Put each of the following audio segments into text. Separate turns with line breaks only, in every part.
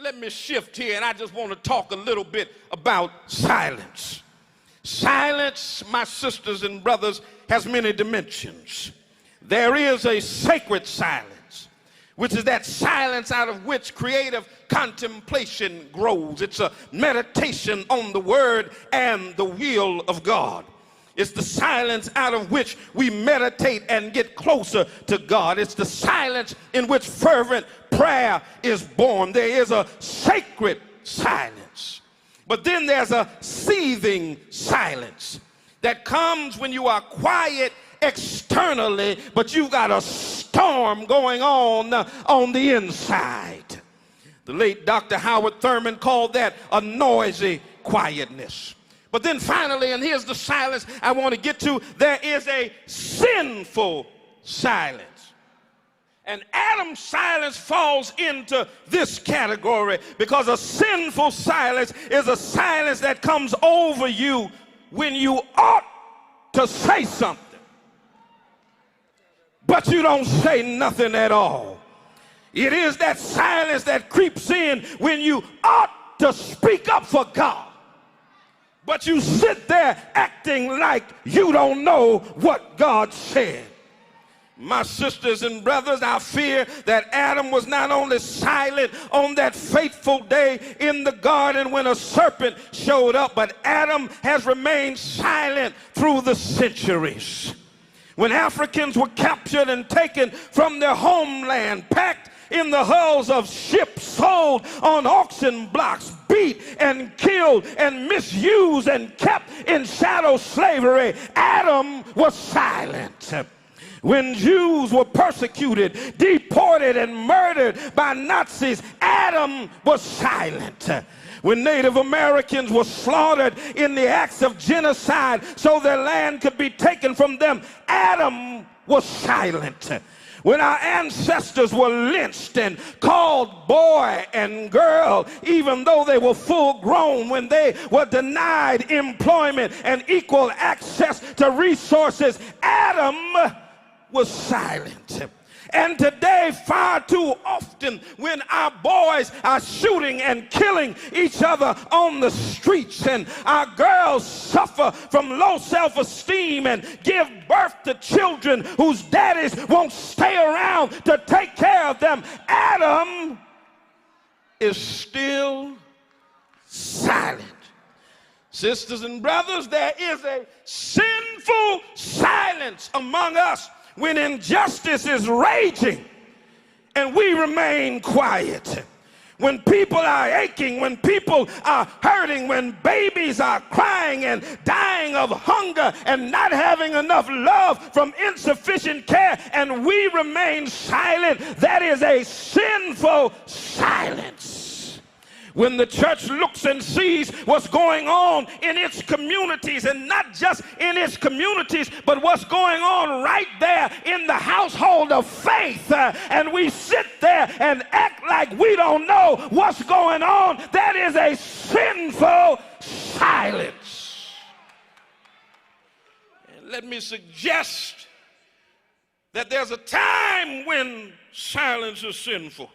let me shift here, and I just want to talk a little bit about silence. Silence, my sisters and brothers, has many dimensions. There is a sacred silence, which is that silence out of which creative contemplation grows. It's a meditation on the word and the will of God. It's the silence out of which we meditate and get closer to God. It's the silence in which fervent prayer is born. There is a sacred silence. But then there's a seething silence that comes when you are quiet externally, but you've got a storm going on the inside. The late Dr. Howard Thurman called that a noisy quietness. But then finally, and here's the silence I want to get to, there is a sinful silence. And Adam's silence falls into this category because a sinful silence is a silence that comes over you when you ought to say something, but you don't say nothing at all. It is that silence that creeps in when you ought to speak up for God, but you sit there acting like you don't know what God said. My sisters and brothers, I fear that Adam was not only silent on that fateful day in the garden when a serpent showed up, but Adam has remained silent through the centuries. When Africans were captured and taken from their homeland, packed in the hulls of ships, sold on auction blocks, beat and killed and misused and kept in shadow slavery, Adam was silent. When Jews were persecuted, deported, and murdered by Nazis, Adam was silent. When Native Americans were slaughtered in the acts of genocide so their land could be taken from them, Adam was silent. When our ancestors were lynched and called boy and girl, even though they were full grown, when they were denied employment and equal access to resources, Adam was silent. And today, far too often, when our boys are shooting and killing each other on the streets, and our girls suffer from low self-esteem and give birth to children whose daddies won't stay around to take care of them, Adam is still silent. Sisters and brothers, there is a sinful silence among us when injustice is raging and we remain quiet. When people are aching, when people are hurting, when babies are crying and dying of hunger and not having enough love from insufficient care, and we remain silent, that is a sinful silence. When the church looks and sees what's going on in its communities, and not just in its communities, but what's going on right there in the household of faith, and we sit there and act like we don't know what's going on, that is a sinful silence. And let me suggest that there's a time when silence is sinful.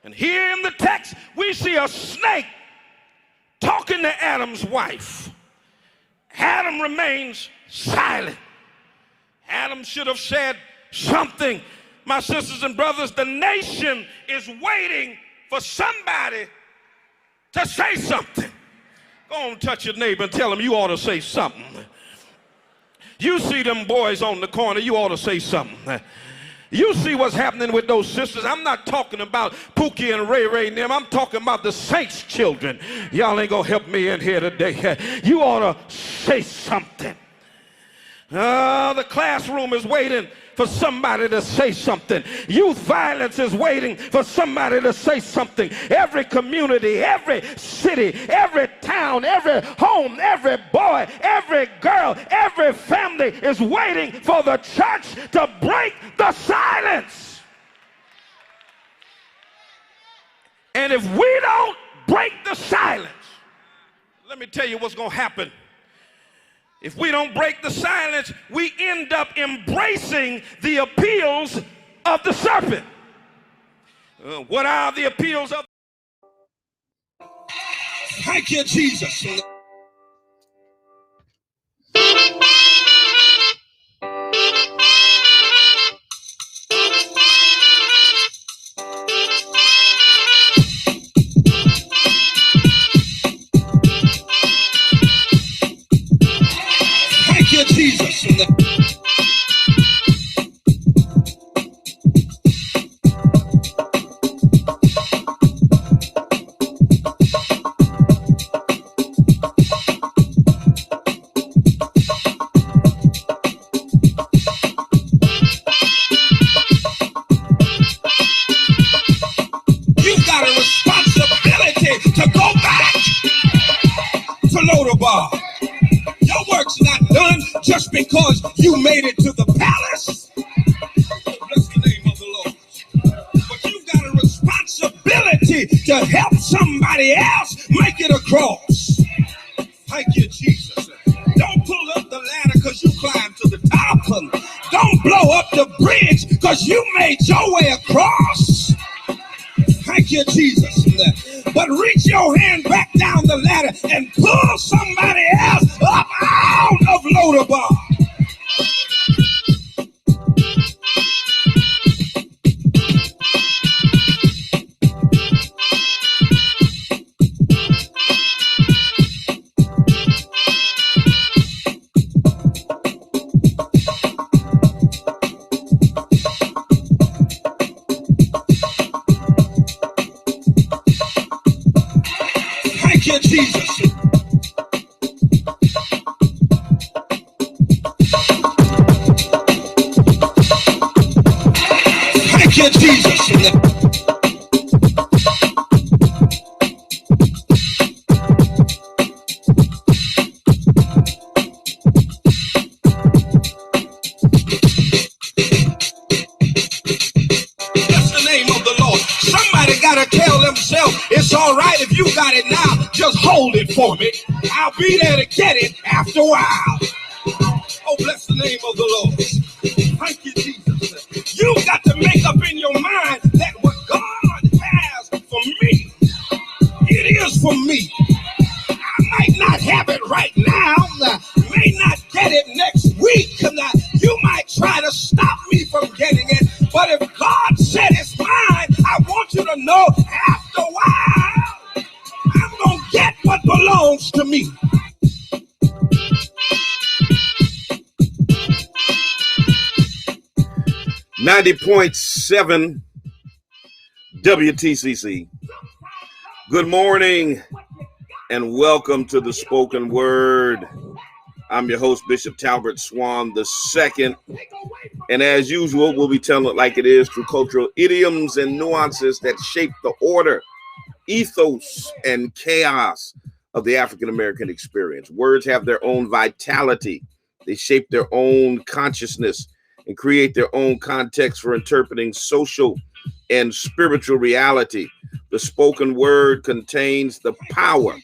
And here in the text, we see a snake talking to Adam's wife. Adam remains silent. Adam should have said something. My sisters and brothers, the nation is waiting for somebody to say something. Go on, touch your neighbor and tell them you ought to say something. You see them boys on the corner, you ought to say something. You see what's happening with those sisters. I'm not talking about Pookie and Ray Ray and them. I'm talking about the saints' children. Y'all ain't gonna help me in here today. You ought to say something. The classroom is waiting for somebody to say something. Youth violence is waiting for somebody to say something. Every community, every city, every town, every home, every boy, every girl, every family is waiting for the church to break the silence. And if we don't break the silence, let me tell you what's going to happen. If we don't break the silence, we end up embracing the appeals of the serpent. What are the appeals of Thank you, Jesus. Thank you, Jesus. You've got a responsibility to go back to Lodabar. Your work's not done just because you made it to the palace. Bless the name of the Lord. But you've got a responsibility to help somebody else make it across. Thank you, Jesus. Don't pull up the ladder because you climbed to the top. Don't blow up the bridge because you made your way across. Thank you, Jesus. But reach your hand back down the ladder and pull somebody else up out of Lodabar. Thank you, Jesus. Thank you, Jesus. Somebody gotta tell themselves it's all right if you got it now, just hold it for me. I'll be there to get it after a while. Oh, bless the name of the Lord. Thank you, Jesus. You got to make up in your mind that what God has for me, it is for me. I might not have it right now, may not get it next week. You might try to stop me from getting it, but if God said it's mine, I want you to know after a while, I'm going to get what belongs to me. .7 WTCC. Good morning and welcome to the Spoken Word. I'm your host, Bishop Talbert Swan II. And as usual, we'll be telling it like it is through cultural idioms and nuances that shape the order, ethos, and chaos of the African-American experience. Words have their own vitality. They shape their own consciousness and create their own context for interpreting social and spiritual reality. The spoken word contains the power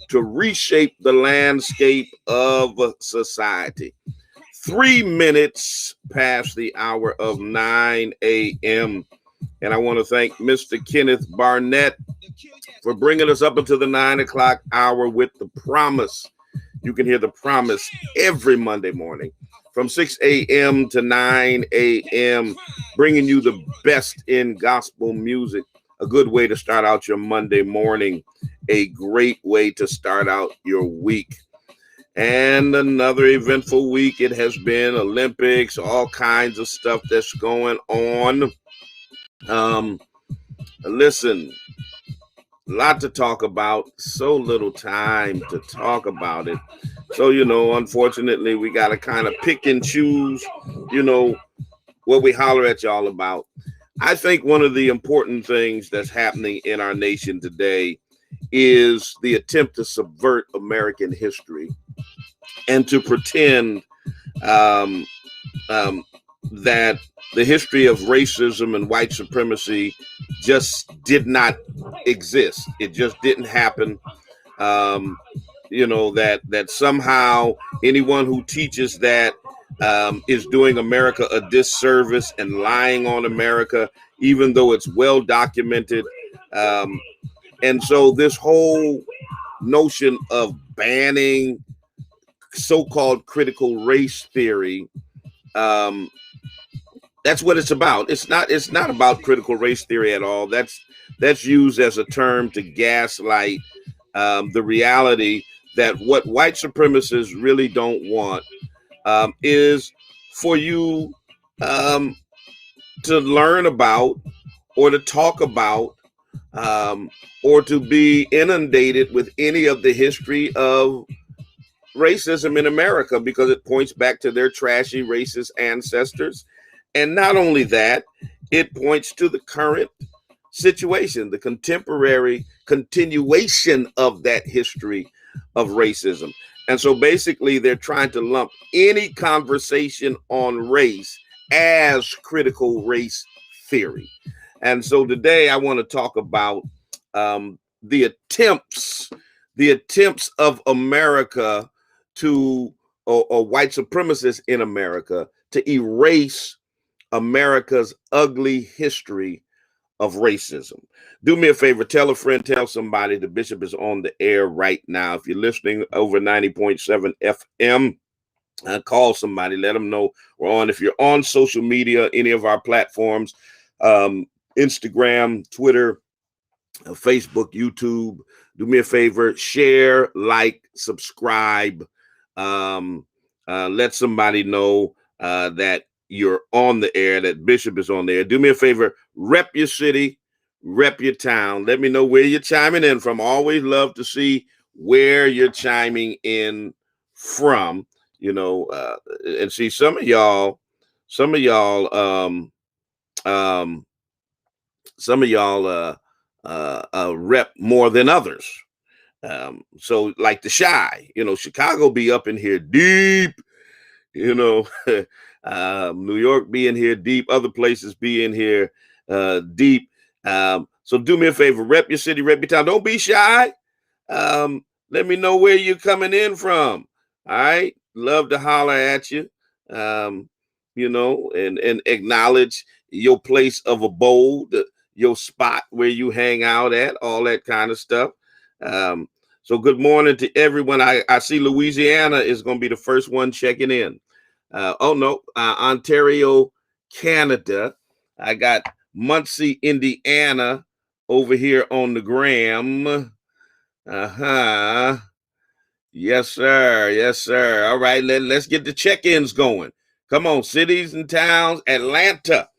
to reshape the landscape of society. 3 minutes past the hour of 9 a.m. And I want to thank Mr. Kenneth Barnett for bringing us up until the 9 o'clock hour with The Promise. You can hear The Promise every Monday morning from 6 a.m. to 9 a.m., bringing you the best in gospel music. A good way to start out your Monday morning, a great way to start out your week. And another eventful week. It has been Olympics, all kinds of stuff that's going on. Listen, a lot to talk about, so little time to talk about it. So, unfortunately, we got to kind of pick and choose, what we holler at y'all about. I think one of the important things that's happening in our nation today is the attempt to subvert American history and to pretend that the history of racism and white supremacy just did not exist. It just didn't happen. That somehow anyone who teaches that is doing America a disservice and lying on America, even though it's well documented. And so this whole
notion of banning so-called critical race theory, that's what it's about. It's not about critical race theory at all. That's used as a term to gaslight the reality that what white supremacists really don't want is for you to learn about or to talk about or to be inundated with any of the history of racism in America, because it points back to their trashy racist ancestors. And not only that, it points to the current situation, the contemporary continuation of that history of racism. And so basically, they're trying to lump any conversation on race as critical race theory. And so today I want to talk about the attempts of America to, or white supremacists in America, to erase America's ugly history of racism. Do me a favor, tell a friend, tell somebody. The Bishop is on the air right now. If you're listening over 90.7 FM, call somebody, let them know we're on. If you're on social media, any of our platforms, Instagram, Twitter, Facebook, YouTube, do me a favor, share, like, subscribe, let somebody know that you're on the air, that Bishop is on there. Do me a favor, rep your city, rep your town. Let me know where you're chiming in from. Always love to see where you're chiming in from, and see some of y'all rep more than others. So like the Shy, Chicago be up in here deep, New York be in here deep, other places be in here deep. So do me a favor, rep your city, rep your town. Don't be shy. Let me know where you're coming in from. All right. Love to holler at you, and acknowledge your place of abode, your spot where you hang out at, all that kind of stuff. So good morning to everyone. I see Louisiana is going to be the first one checking in. Ontario, Canada. I got Muncie, Indiana over here on the gram. Yes, sir. Yes, sir. All right, let's get the check-ins going. Come on, cities and towns. Atlanta,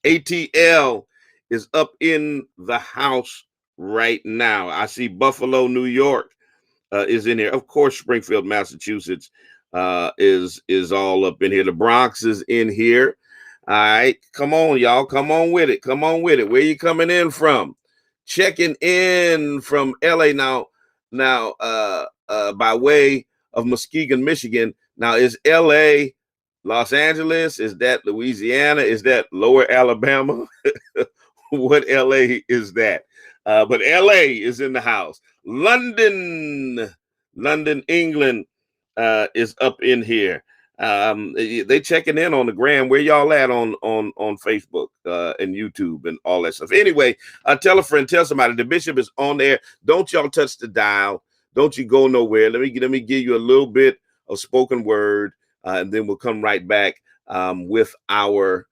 ATL is up in the house right now. I see Buffalo, New York is in here. Of course, Springfield, Massachusetts is all up in here. The Bronx is in here. All right, come on, y'all. Come on with it. Come on with it. Where you coming in from? Checking in from LA now, by way of Muskegon, Michigan. Now, is LA Los Angeles? Is that Louisiana? Is that Lower Alabama? What LA is that? But LA is in the house. London, England is up in here. They checking in on the gram. Where y'all at on Facebook and YouTube and all that stuff. Anyway, tell a friend, tell somebody. The Bishop is on there. Don't y'all touch the dial. Don't you go nowhere. Let me give you a little bit of spoken word, and then we'll come right back with our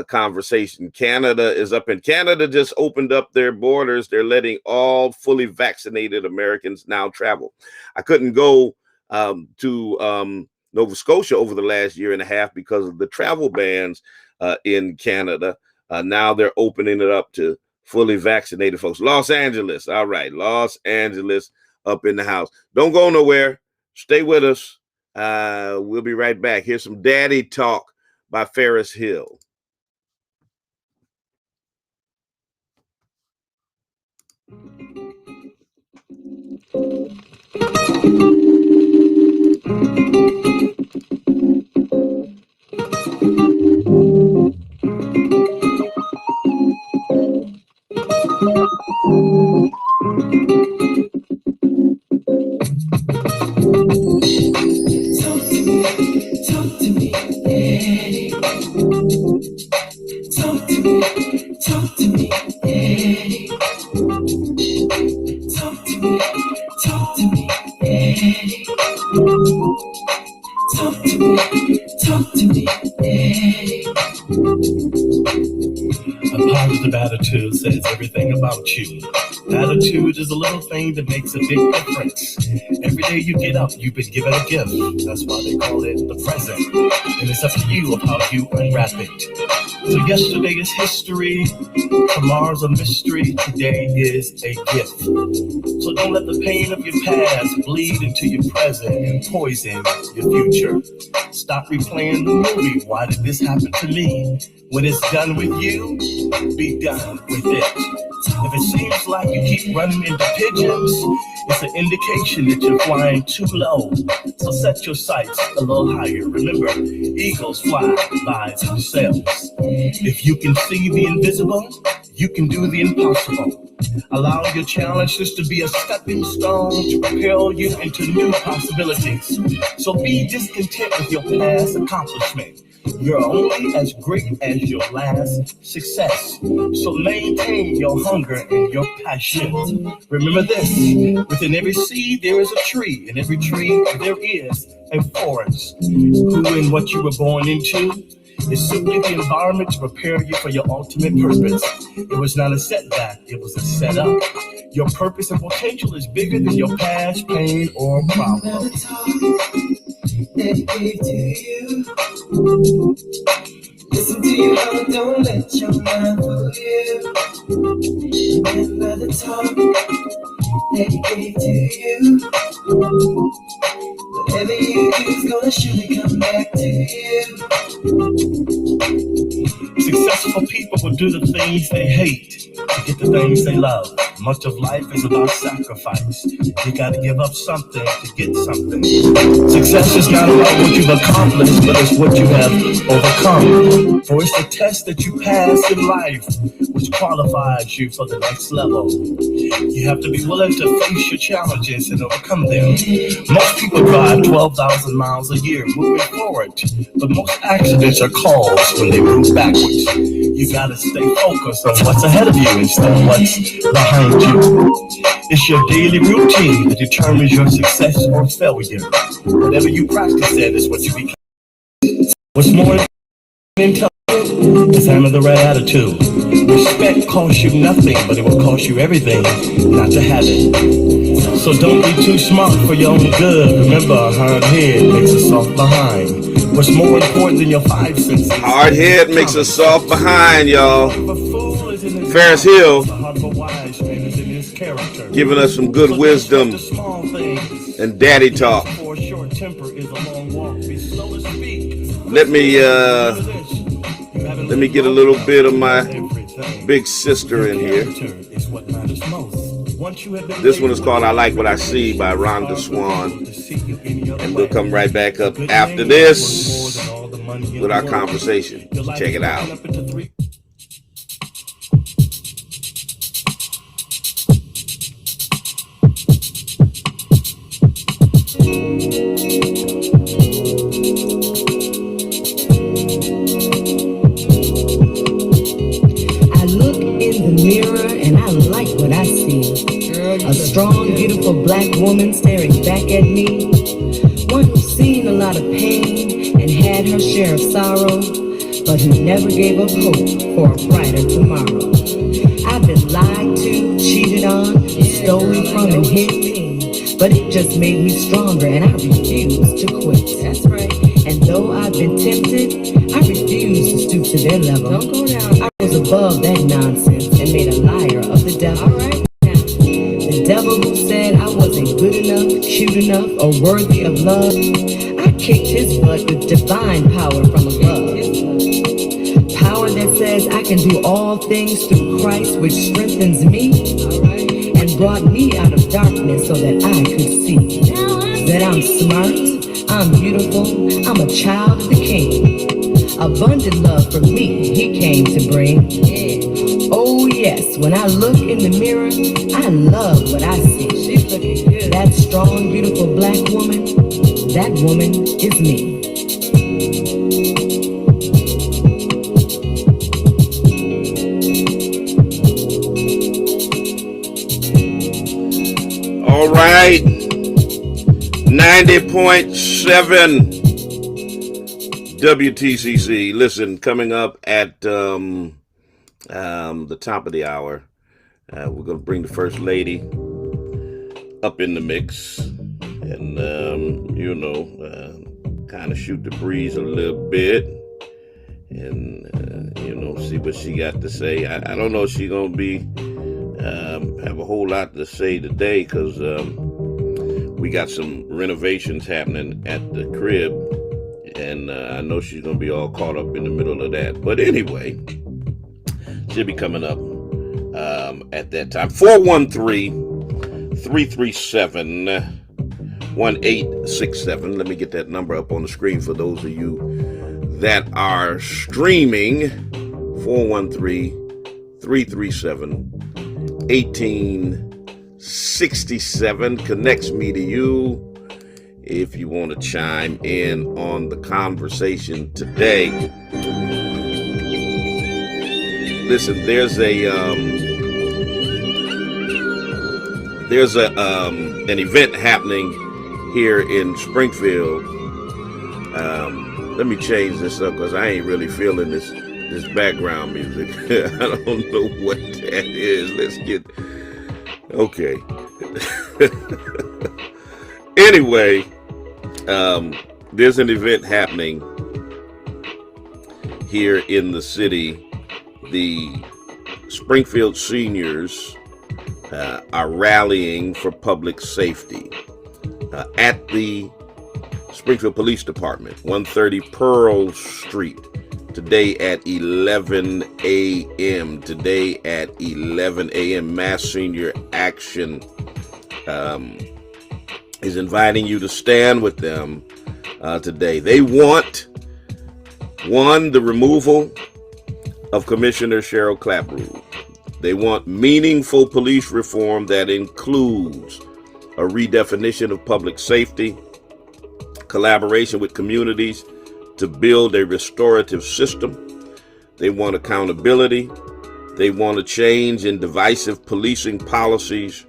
conversation. Canada is up in Canada. Just opened up their borders. They're letting all fully vaccinated Americans now travel. I couldn't go to Nova Scotia over the last year and a half because of the travel bans in Canada. Now they're opening it up to fully vaccinated folks. Los Angeles. All right. Los Angeles up in the house. Don't go nowhere. Stay with us. We'll be right back. Here's some Daddy Talk by Ferris Hill. Talk to me, Daddy. Talk to me, Daddy. Talk to me,
Talk to me, yeah. A positive attitude says everything about you. Attitude is a little thing that makes a big difference. Every day you get up, you've been given a gift. That's why they call it the present. And it's up to you of how you unwrap it. So yesterday is history, tomorrow's a mystery, today is a gift. So don't let the pain of your past bleed into your present and poison your future. Stop replaying the movie, why did this happen to me? When it's done with you, be done with it. If it seems like you keep running into pigeons, it's an indication that you're flying too low. So set your sights a little higher. Remember, eagles fly by themselves. If you can see the invisible, you can do the impossible. Allow your challenges to be a stepping stone to propel you into new possibilities. So be discontent with your past accomplishment. You're only as great as your last success. So maintain your hunger and your passion. Remember this, within every seed there is a tree. In every tree there is a forest. Who and what you were born into is simply the environment to prepare you for your ultimate purpose. It was not a setback, it was a setup. Your purpose and potential is bigger than your past pain or problem. Dedicate to you. Listen to your heart, don't let your mind fool you. Remember the talk, dedicate to you. Whatever you do is gonna surely come back to you. Successful people will do the things they hate to get the things they love. Much of life is about sacrifice. You gotta give up something to get something. Success is not about what you've accomplished, but it's what you have overcome. For it's the test that you pass in life which qualifies you for the next level. You have to be willing to face your challenges and overcome them. Most people drive 12,000 miles a year moving forward, but most accidents are caused when they move backwards. You gotta stay focused on what's ahead of you instead of what's behind you. It's your daily routine that determines your success or failure. Whatever you practice at is what you become. What's more important is having the right attitude. Respect costs you nothing, but it will cost you everything not to have it. So don't be too smart for your own good. Remember, a hard head makes a soft behind. What's more important than your five senses?
Hard head makes a soft behind, y'all. Ferris Hill giving us some good wisdom and daddy talk. Let me get a little bit of my big sister in here. This one is called I Like What I See by Rhonda Swan. And we'll come right back up after this with our conversation. Check it out.
I look in the mirror and I like what I see. A strong, beautiful black woman staring back at me. One who's seen a lot of pain and had her share of sorrow, but who never gave up hope for a brighter tomorrow. I've been lied to, cheated on, stolen from and hit, but it just made me stronger and I refuse to quit. That's right. And though I've been tempted, I refuse to stoop to their level. Don't go down. I was above that nonsense and made a liar of the devil. All right. The devil who said I wasn't good enough, cute enough, or worthy of love, I kicked his butt with divine power from above. Power that says I can do all things through Christ, which strengthens me, and brought me out of darkness so that I could see that I'm smart, I'm beautiful, I'm a child of the King. Abundant love for me he came to bring. Oh yes, when I look in the mirror, I love what I see. She's looking good. That strong, beautiful black woman, that woman is me.
All right. 90.7 WTCC. Listen, coming up at the top of the hour, we're going to bring the First Lady up in the mix and, kind of shoot the breeze a little bit and, see what she got to say. I don't know if she's going to have a whole lot to say today because we got some renovations happening at the crib, and I know she's going to be all caught up in the middle of that. But anyway, she'll be coming up at that time. 413-337-1867. Let me get that number up on the screen for those of you that are streaming. 413-337-1867 connects me to you if you want to chime in on the conversation today. Listen, there's an event happening here in Springfield. Let me change this up because I ain't really feeling this background music. I don't know what that is. Let's get okay. Anyway, there's an event happening here in the city. The Springfield seniors are rallying for public safety at the Springfield Police Department, 130 Pearl Street, today at 11 a.m. Today at 11 a.m. Mass Senior Action is inviting you to stand with them today. They want, one, the removal of Commissioner Cheryl Clapperoo. They want meaningful police reform that includes a redefinition of public safety, collaboration with communities to build a restorative system. They want accountability. They want a change in divisive policing policies.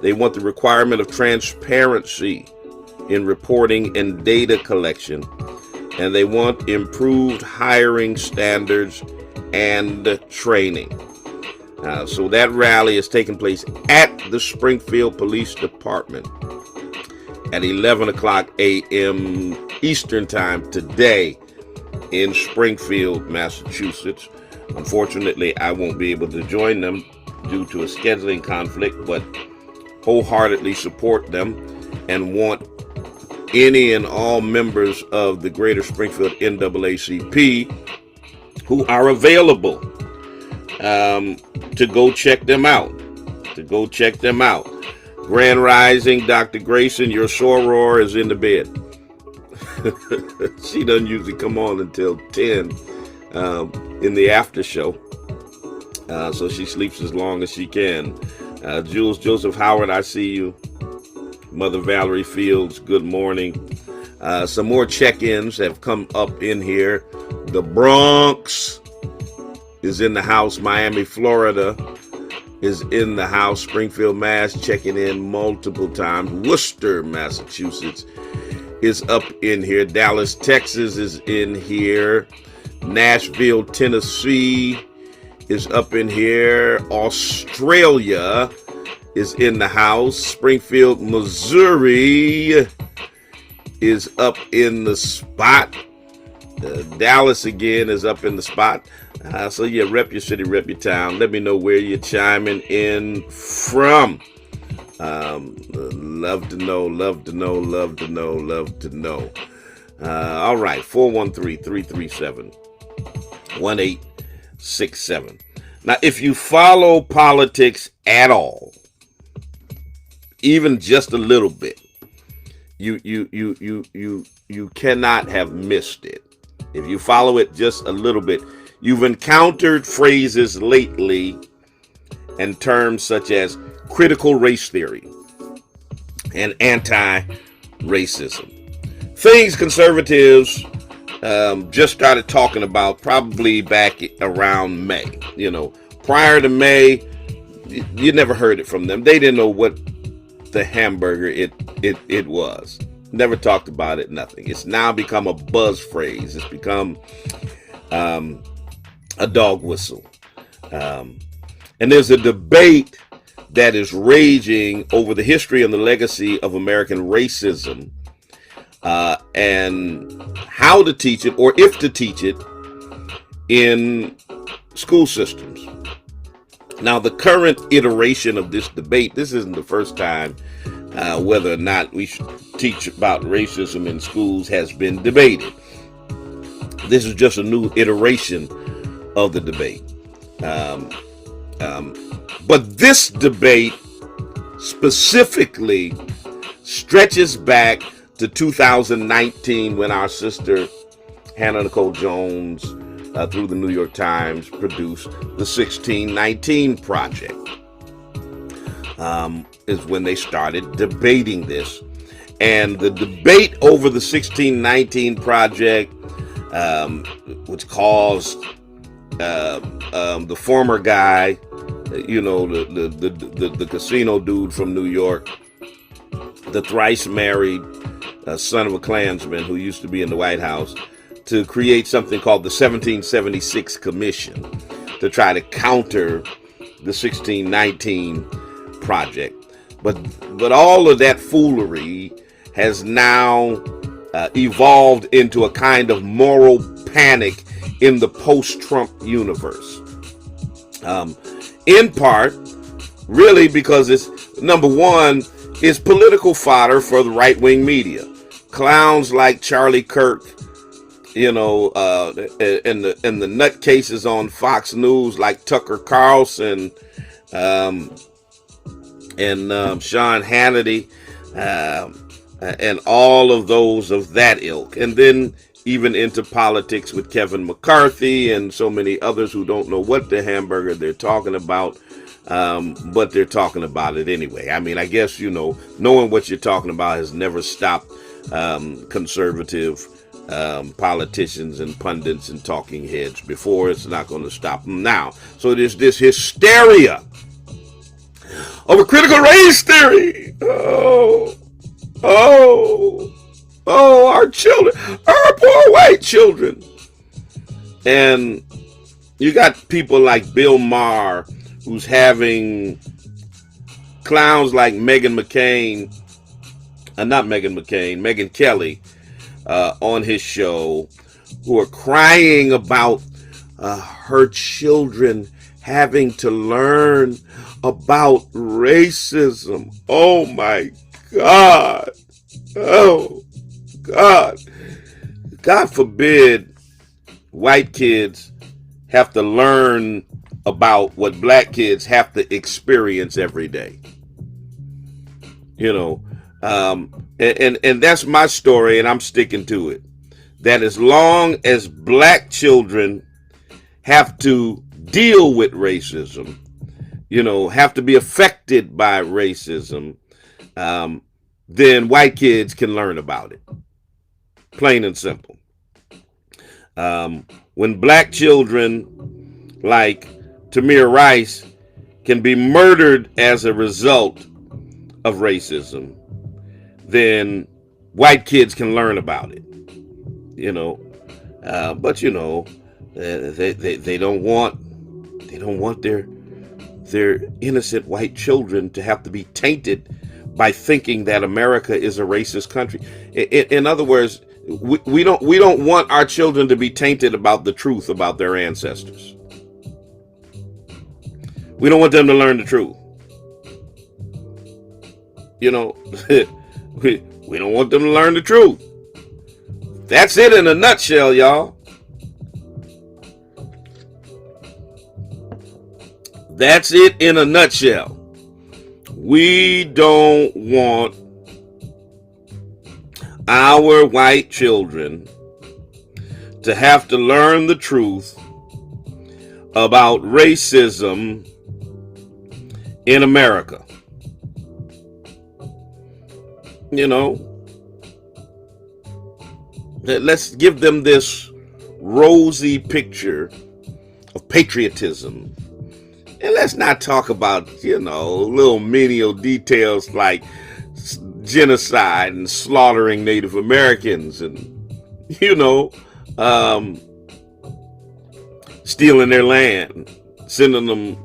They want the requirement of transparency in reporting and data collection. And they want improved hiring standards and training. So that rally is taking place at the Springfield Police Department at 11 o'clock a.m. Eastern Time today in Springfield, Massachusetts. Unfortunately, I won't be able to join them due to a scheduling conflict, but wholeheartedly support them and want any and all members of the Greater Springfield NAACP who are available to go check them out. Grand Rising, Dr. Grayson, your soror is in the bed. She doesn't usually come on until 10 in the after show. So she sleeps as long as she can. Jules Joseph Howard, I see you. Mother Valerie Fields, good morning. Some more check-ins have come up in here. The Bronx is in the house. Miami, Florida is in the house. Springfield, Mass, checking in multiple times. Worcester, Massachusetts is up in here. Dallas, Texas is in here. Nashville, Tennessee is up in here. Australia is in the house. Springfield, Missouri is up in the spot. Dallas again is up in the spot. So yeah, rep your city, rep your town. Let me know where you're chiming in from. Love to know. All right, 413-337-1867. Now, if you follow politics at all, even just a little bit, you cannot have missed it. If you follow it just a little bit, you've encountered phrases lately and terms such as critical race theory and anti-racism. Things conservatives just started talking about probably back around May. You know, prior to May, you never heard it from them. They didn't know what the hamburger it was. Never talked about it, nothing. It's now become a buzz phrase. It's become a dog whistle. And there's a debate that is raging over the history and the legacy of American racism, and how to teach it, or if to teach it, in school systems. Now, the current iteration of this debate, this isn't the first time whether or not we should teach about racism in schools has been debated. This is just a new iteration of the debate. But this debate specifically stretches back to 2019, when our sister Hannah Nicole Jones, through the New York Times, produced the 1619 Project. Is when they started debating this. And the debate over the 1619 Project, which caused the former guy, the casino dude from New York, the thrice married son of a Klansman who used to be in the White House, to create something called the 1776 Commission to try to counter the 1619 Project. But all of that foolery has now evolved into a kind of moral panic in the post-Trump universe. In part, really because it's, number one, it's political fodder for the right-wing media. Clowns like Charlie Kirk, and the nutcases on Fox News like Tucker Carlson, and Sean Hannity, and all of those of that ilk. And then even into politics with Kevin McCarthy and so many others who don't know what the hamburger they're talking about, but they're talking about it anyway. I mean, I guess, knowing what you're talking about has never stopped conservative politicians and pundits and talking heads before. It's not going to stop them now. So there's this hysteria over critical race theory. Our children, our poor white children. And you got people like Bill Maher, who's having clowns like Meghan Kelly on his show, who are crying about her children having to learn about racism. Oh my God. Oh God. God forbid white kids have to learn about what black kids have to experience every day. And that's my story, and I'm sticking to it. That as long as black children have to deal with racism, have to be affected by racism, then white kids can learn about it. Plain and simple. When black children like Tamir Rice can be murdered as a result of racism, then white kids can learn about it. But they don't want their innocent white children to have to be tainted by thinking that America is a racist country. In other words, we don't want our children to be tainted about the truth about their ancestors. We don't want them to learn the truth. We don't want them to learn the truth. That's it in a nutshell, y'all. That's it in a nutshell. We don't want our white children to have to learn the truth about racism in America. Let's give them this rosy picture of patriotism And let's not talk about, little menial details like genocide and slaughtering Native Americans and, stealing their land, sending them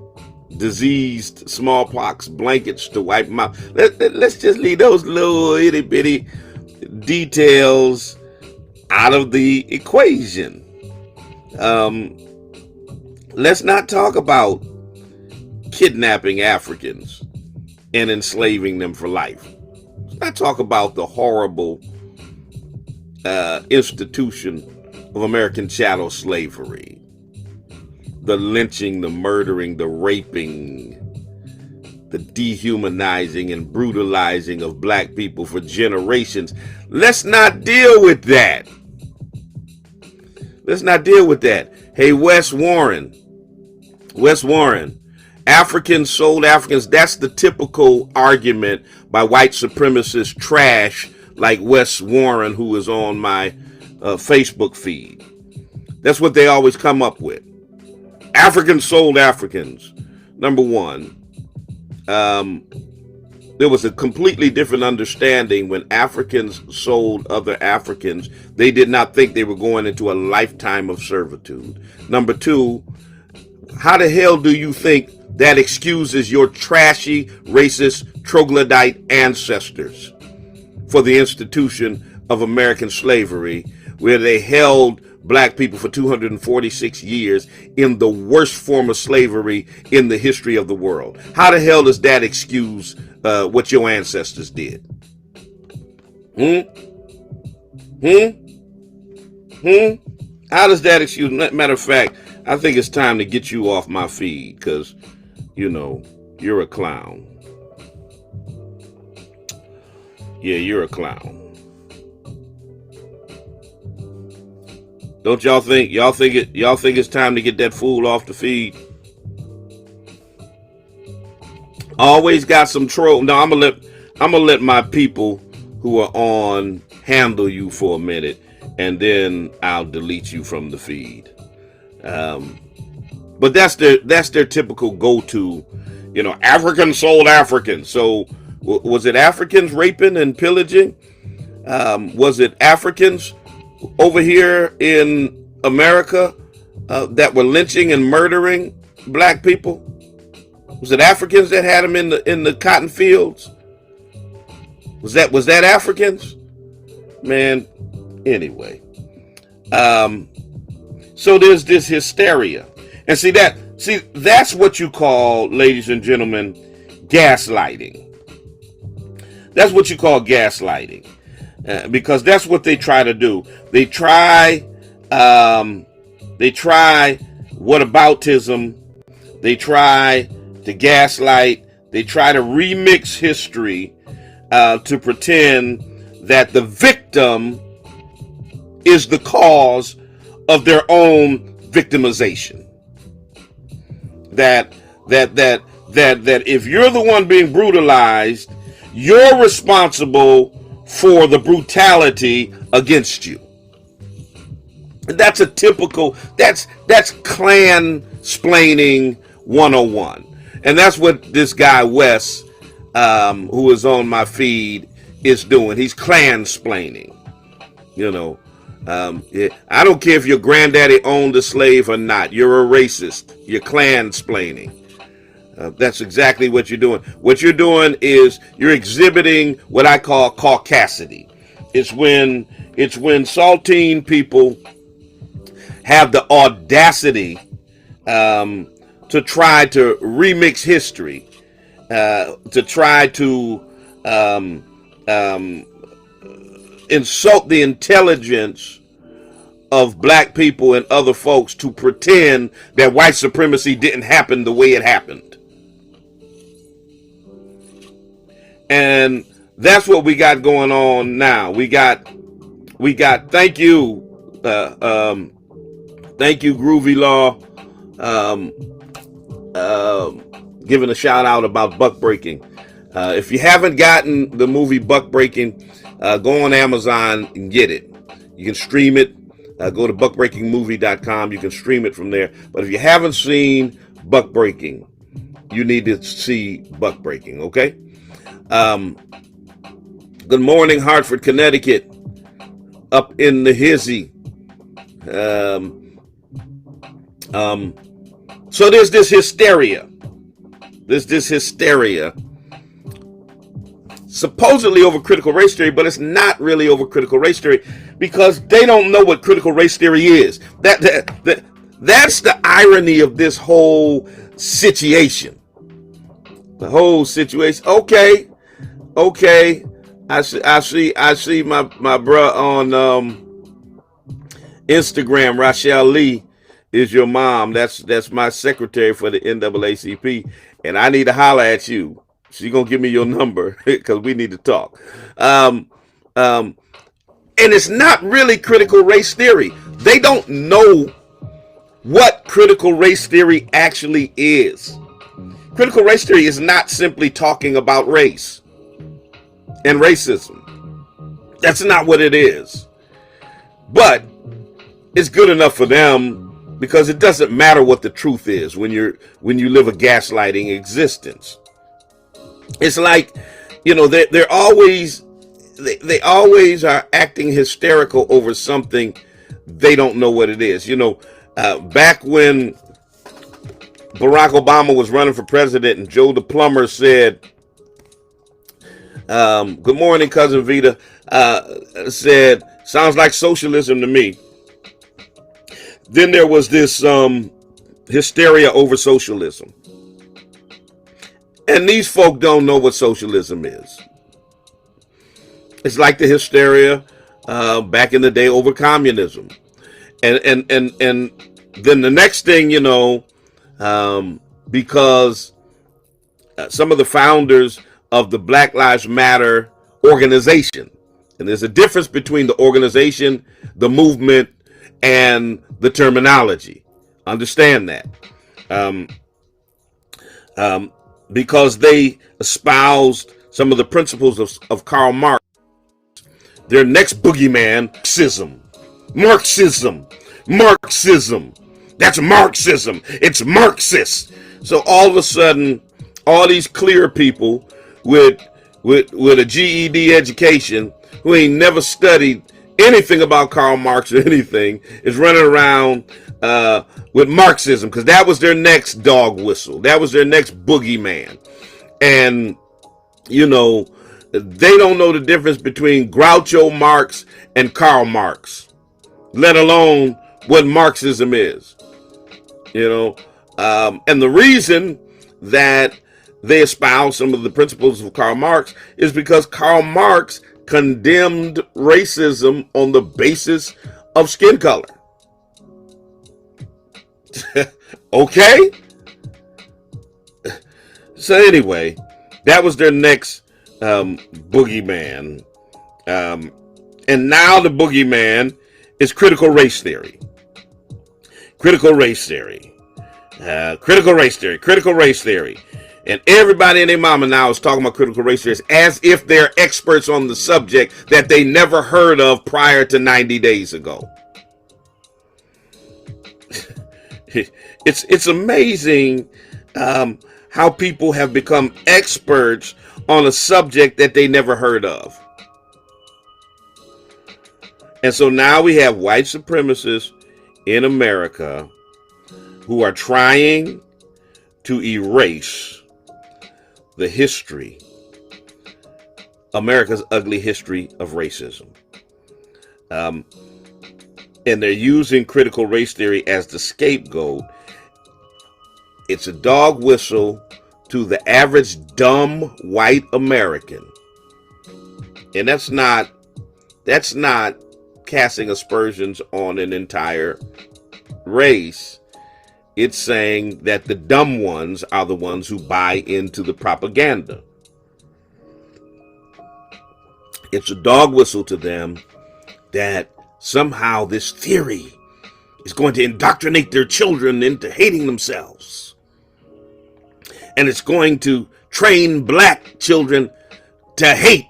diseased smallpox blankets to wipe them out. Let's just leave those little itty bitty details out of the equation. Let's not talk about kidnapping Africans and enslaving them for life. Let's not talk about the horrible institution of American chattel slavery. The lynching, the murdering, the raping, the dehumanizing and brutalizing of black people for generations. Let's not deal with that. Let's not deal with that. Hey, Wes Warren, Africans sold Africans. That's the typical argument by white supremacist trash like Wes Warren, who is on my Facebook feed. That's what they always come up with. Africans sold Africans. Number one, there was a completely different understanding when Africans sold other Africans. They did not think they were going into a lifetime of servitude. Number two, how the hell do you think that excuses your trashy, racist, troglodyte ancestors for the institution of American slavery, where they held black people for 246 years in the worst form of slavery in the history of the world? How the hell does that excuse what your ancestors did? How does that excuse? Matter of fact, I think it's time to get you off my feed because, you're a clown. Yeah, you're a clown. Don't y'all think it's time to get that fool off the feed? Always got some troll. No, I'm gonna let my people who are on handle you for a minute, and then I'll delete you from the feed. But that's their typical go-to. Africans sold Africans. So was it Africans raping and pillaging? Was it Africans over here in America that were lynching and murdering black people? Was it Africans that had them in the cotton fields? Was that Africans? Man, anyway. So there's this hysteria. And see that's what you call, ladies and gentlemen, gaslighting. That's what you call gaslighting. Because that's what they try to do. They try whataboutism. They try to gaslight. They try to remix history to pretend that the victim is the cause of their own victimization. That if you're the one being brutalized, you're responsible for the brutality against you. That's a typical, that's Klan-splaining 101. And that's what this guy, Wes, who is on my feed, is doing. He's Klan-splaining. I don't care if your granddaddy owned a slave or not. You're a racist. You're Klan-splaining. That's exactly what you're doing. What you're doing is you're exhibiting what I call caucasity. It's when saltine people have the audacity to try to remix history, to try to insult the intelligence of black people and other folks to pretend that white supremacy didn't happen the way it happened. And that's what we got going on now. We got thank you Groovy Law, giving a shout out about buck breaking. If you haven't gotten the movie Buck Breaking, go on Amazon and get it. You can stream it. Go to buckbreakingmovie.com. You can stream it from there. But if you haven't seen Buck Breaking, you need to see buck breaking, okay? Good morning, Hartford, Connecticut, up in the hizzy. So there's this hysteria. Supposedly over critical race theory, but it's not really over critical race theory because they don't know what critical race theory is. That's the irony of this whole situation. The whole situation. Okay. I see my bro on Instagram. Rachel Lee is your mom. That's my secretary for the NAACP, and I need to holler at you. She's gonna give me your number because we need to talk. And it's not really critical race theory. They don't know what critical race theory actually is. Critical race theory is not simply talking about race and racism. That's not what it is. But it's good enough for them because it doesn't matter what the truth is when you live a gaslighting existence. It's like, they always are acting hysterical over something they don't know what it is. Back when Barack Obama was running for president and Joe the plumber said, good morning, cousin Vita, said, sounds like socialism to me. Then there was this hysteria over socialism. And these folk don't know what socialism is. It's like the hysteria back in the day over communism. And then the next thing, because some of the founders of the Black Lives Matter organization, and there's a difference between the organization, the movement, and the terminology. Understand that. Because they espoused some of the principles of Karl Marx. Their next boogeyman, Marxism. That's Marxism. It's Marxist. So all of a sudden, all these clear people with a GED education who ain't never studied anything about Karl Marx or anything is running around with Marxism because that was their next dog whistle. That was their next boogeyman. And, they don't know the difference between Groucho Marx and Karl Marx, let alone what Marxism is. And the reason that they espouse some of the principles of Karl Marx is because Karl Marx condemned racism on the basis of skin color. Okay? So anyway, that was their next boogeyman. And now the boogeyman is critical race theory. Critical race theory. And everybody and their mama now is talking about critical race theory as if they're experts on the subject that they never heard of prior to 90 days ago. It's amazing how people have become experts on a subject that they never heard of. And so now we have white supremacists in America who are trying to erase the history, America's ugly history of racism. And they're using critical race theory as the scapegoat. It's a dog whistle to the average dumb white American. And that's not casting aspersions on an entire race. It's saying that the dumb ones are the ones who buy into the propaganda. It's a dog whistle to them that somehow this theory is going to indoctrinate their children into hating themselves. And it's going to train black children to hate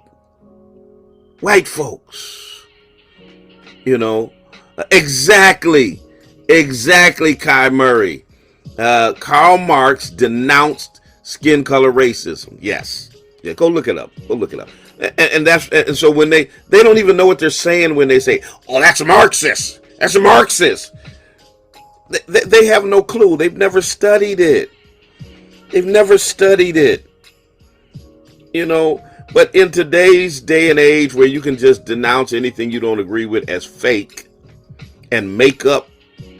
white folks. Exactly, Kai Murray. Karl Marx denounced skin color racism. Yes. Yeah, go look it up. Go look it up. And so when they don't even know what they're saying when they say, oh, that's a Marxist. That's a Marxist. They have no clue. They've never studied it. They've never studied it. You know, but in today's day and age where you can just denounce anything you don't agree with as fake and make up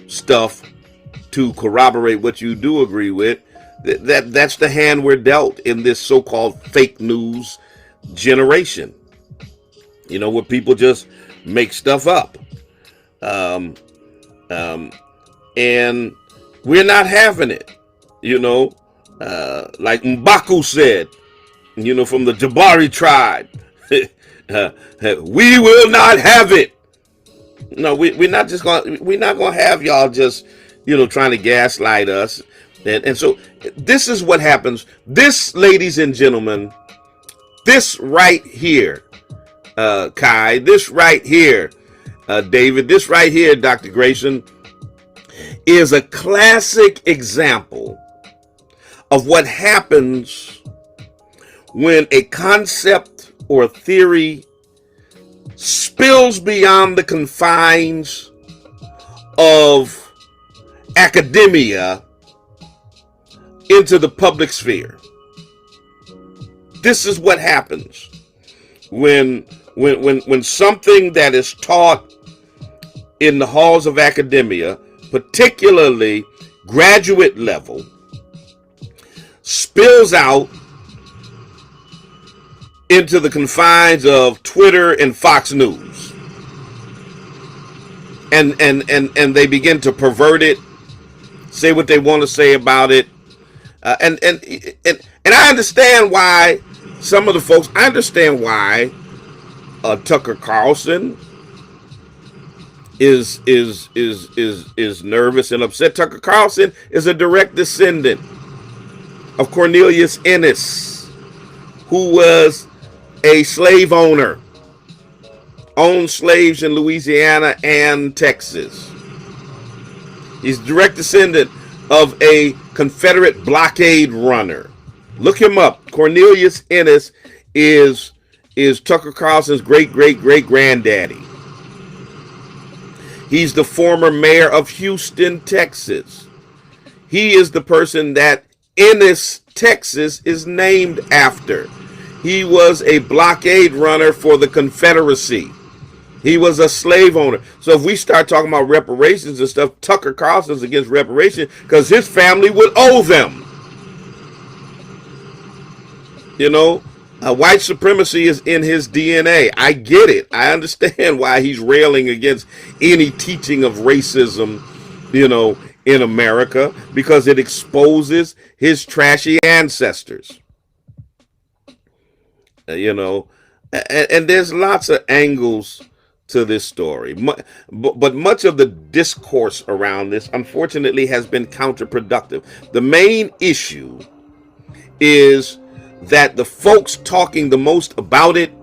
stuff to corroborate what you do agree with, that's the hand we're dealt in this so-called fake news generation. You know, where people just make stuff up. And we're not having it, you know, like M'Baku said, you know, from the Jabari tribe, we will not have it. No, we're not gonna have y'all just, you know, trying to gaslight us. And so this is what happens. This, ladies and gentlemen, this right here, Kai, this right here, David, this right here, Dr. Grayson, is a classic example of what happens when a concept or theory spills beyond the confines of academia into the public sphere. This is what happens when something that is taught in the halls of academia, particularly graduate level, spills out into the confines of Twitter and Fox News. And they begin to pervert it, say what they want to say about it. And I understand why some of the folks, I understand why Tucker Carlson is nervous and upset. Tucker Carlson is a direct descendant of Cornelius Ennis, who was a slave owner, owned slaves in Louisiana and Texas. He's a direct descendant of a Confederate blockade runner. Look him up. Cornelius Ennis is Tucker Carlson's great-great-great-granddaddy. He's the former mayor of Houston, Texas. He is the person that Ennis, Texas is named after. He was a blockade runner for the Confederacy. He was a slave owner. So if we start talking about reparations and stuff, Tucker Carlson's against reparation because his family would owe them. You know, white supremacy is in his DNA. I get it. I understand why he's railing against any teaching of racism, you know, in America, because it exposes his trashy ancestors. You know, and there's lots of angles to this story, but much of the discourse around this, unfortunately, has been counterproductive. The main issue is that the folks talking the most about it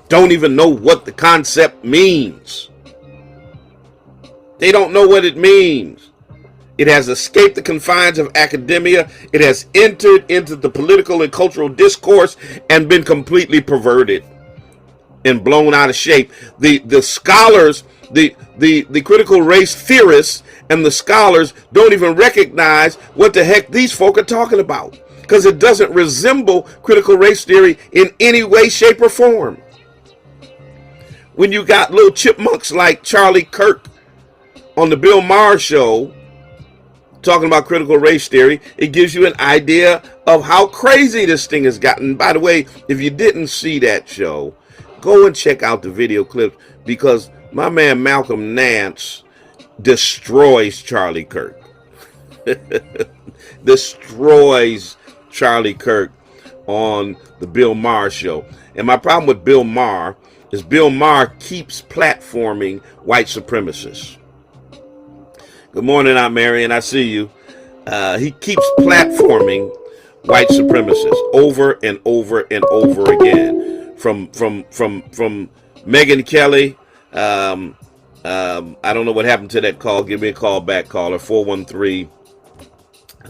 don't even know what the concept means. They don't know what it means. It has escaped the confines of academia. It has entered into the political and cultural discourse and been completely perverted and blown out of shape. The scholars, the critical race theorists and the scholars don't even recognize what the heck these folk are talking about, because it doesn't resemble critical race theory in any way, shape, or form. When you got little chipmunks like Charlie Kirk on the Bill Maher show talking about critical race theory, it gives you an idea of how crazy this thing has gotten. By the way, if you didn't see that show, go and check out the video clips, because my man Malcolm Nance destroys Charlie Kirk. Destroys Charlie Kirk on the Bill Maher show. And my problem with Bill Maher is Bill Maher keeps platforming white supremacists. Good morning, Aunt Marion. I see you. He keeps platforming white supremacists over and over and over again. From Megyn Kelly. I don't know what happened to that call. Give me a call back, caller 413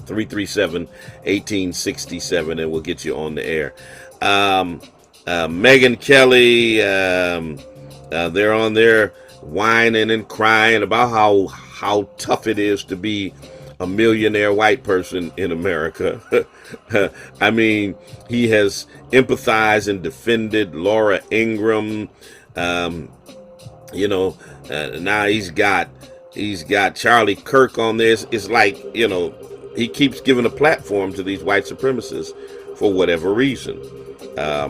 337-1867, and we'll get you on the air. Megyn Kelly, they're on there whining and crying about how tough it is to be a millionaire white person in America. I mean, he has empathized and defended Laura Ingraham. Now he's got Charlie Kirk on this. It's like, he keeps giving a platform to these white supremacists for whatever reason. I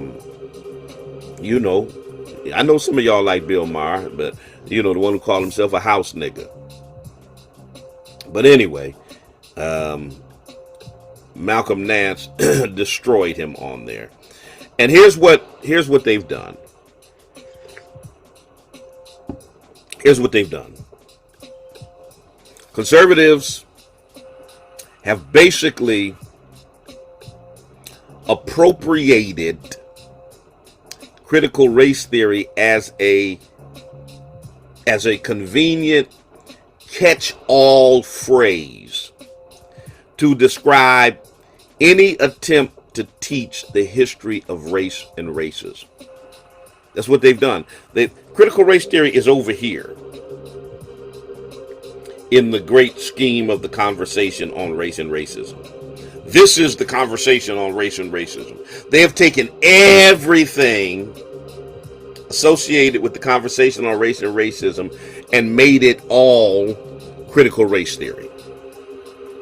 know some of y'all like Bill Maher, but the one who called himself a house nigga. But anyway, Malcolm Nance destroyed him on there. And here's what they've done. Conservatives have basically appropriated critical race theory as a convenient catch-all phrase to describe any attempt to teach the history of race and racism. That's what they've done. Critical race theory is over here in the great scheme of the conversation on race and racism. This is the conversation on race and racism. They have taken everything associated with the conversation on race and racism and made it all critical race theory.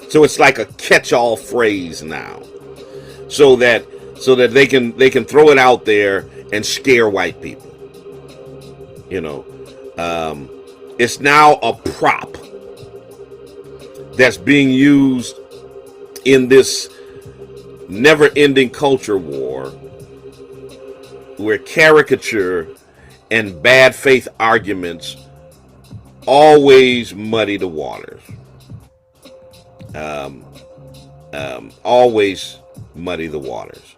So it's like a catch-all phrase now, so that they can throw it out there and scare white people. It's now a prop that's being used in this never-ending culture war where caricature and bad faith arguments always muddy the waters. Always muddy the waters.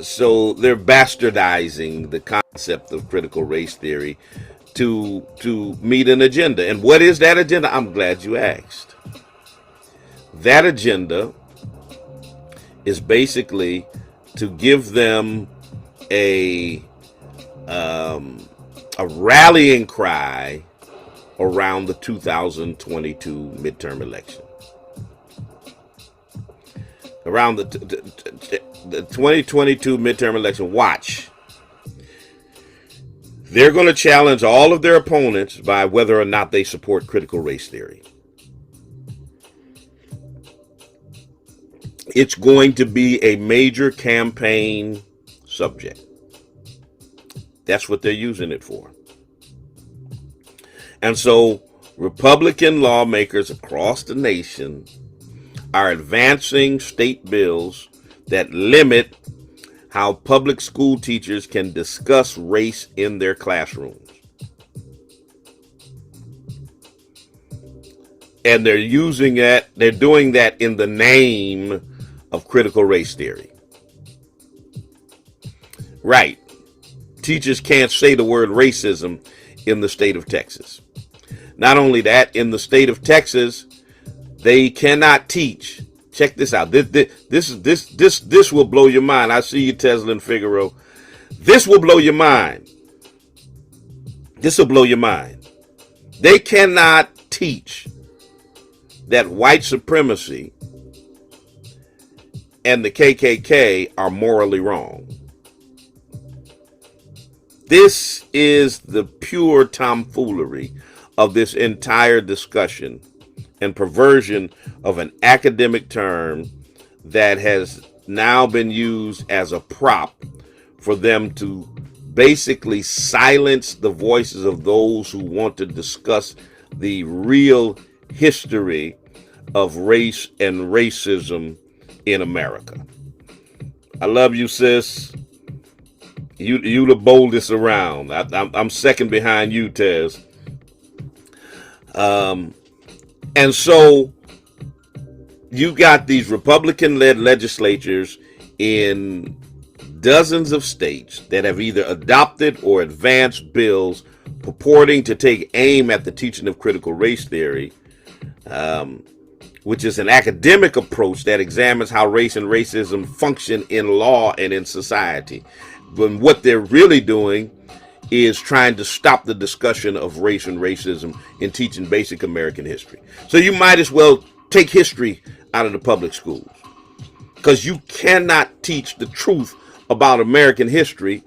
So they're bastardizing the concept of critical race theory to meet an agenda. And what is that agenda? I'm glad you asked. That agenda is basically to give them a rallying cry around the 2022 midterm election. Around the 2022 midterm election, watch. They're going to challenge all of their opponents by whether or not they support critical race theory. It's going to be a major campaign subject. That's what they're using it for. And so Republican lawmakers across the nation are advancing state bills that limit how public school teachers can discuss race in their classrooms. And they're doing that in the name of critical race theory. Right. Teachers can't say the word racism in the state of Texas. Not only that, in the state of Texas, they cannot teach. Check this out. This will blow your mind. I see you, Tesla and Figaro. This will blow your mind. This will blow your mind. They cannot teach that white supremacy and the KKK are morally wrong. This is the pure tomfoolery of this entire discussion and perversion of an academic term that has now been used as a prop for them to basically silence the voices of those who want to discuss the real history of race and racism in America. I love you, sis. You the boldest around. I'm second behind you, Tez. And so you got these Republican-led legislatures in dozens of states that have either adopted or advanced bills purporting to take aim at the teaching of critical race theory, which is an academic approach that examines how race and racism function in law and in society. But what they're really doing is trying to stop the discussion of race and racism in teaching basic American history. So you might as well take history out of the public schools, because you cannot teach the truth about American history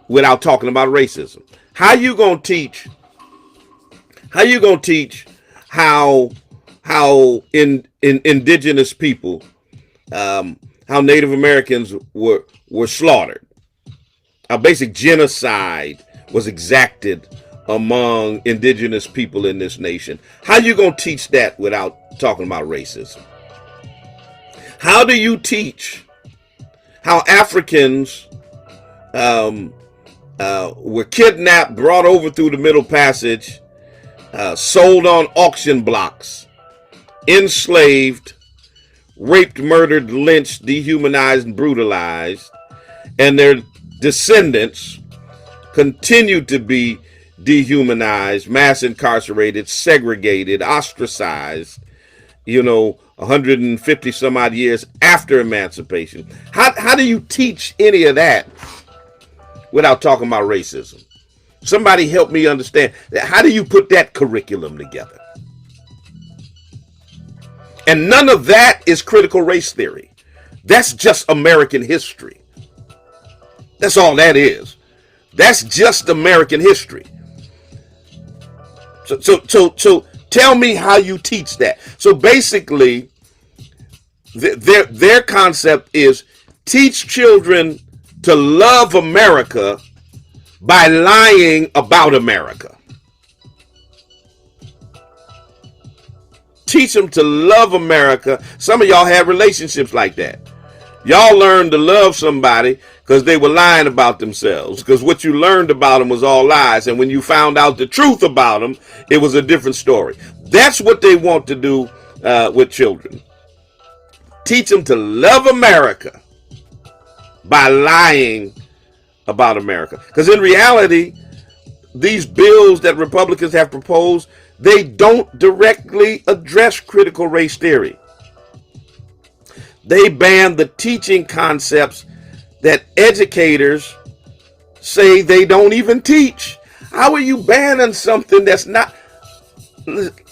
without talking about racism. How you gonna teach how indigenous people, how Native Americans were slaughtered? A basic genocide was exacted among indigenous people in this nation. How you gonna teach that without talking about racism? How do you teach how Africans were kidnapped, brought over through the Middle Passage, sold on auction blocks, enslaved, raped, murdered, lynched, dehumanized, and brutalized, and their descendants continued to be dehumanized, mass incarcerated, segregated, ostracized, 150 some odd years after emancipation? How do you teach any of that without talking about racism? Somebody help me understand that. How do you put that curriculum together? And none of that is critical race theory. That's just American history. That's all that is. That's just American history. So tell me how you teach that. So basically, their concept is teach children to love America by lying about America. Teach them to love America. Some of y'all have relationships like that. Y'all learned to love somebody because they were lying about themselves, because what you learned about them was all lies, and when you found out the truth about them, it was a different story. That's what they want to do with children. Teach them to love America by lying about America. Because in reality, these bills that Republicans have proposed, they don't directly address critical race theory. They ban the teaching concepts that educators say they don't even teach. How are you banning something that's not?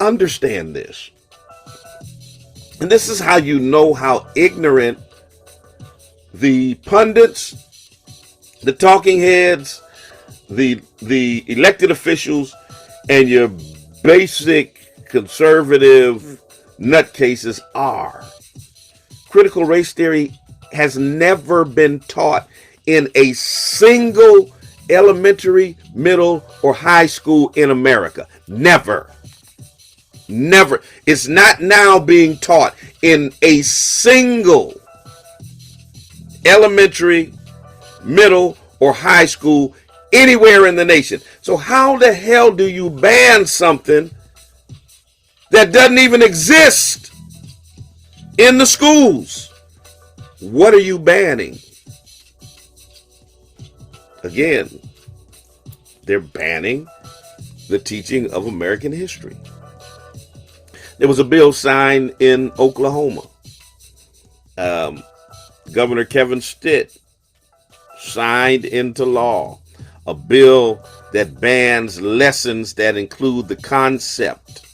Understand this. And this is how you know how ignorant the pundits, the talking heads, the elected officials, and your basic conservative nutcases are. Critical race theory has never been taught in a single elementary, middle, or high school in America. Never. Never. It's not now being taught in a single elementary, middle, or high school anywhere in the nation. So how the hell do you ban something that doesn't even exist in the schools? What are you banning? Again, they're banning the teaching of American history. There was a bill signed in Oklahoma. Governor Kevin Stitt signed into law a bill that bans lessons that include the concept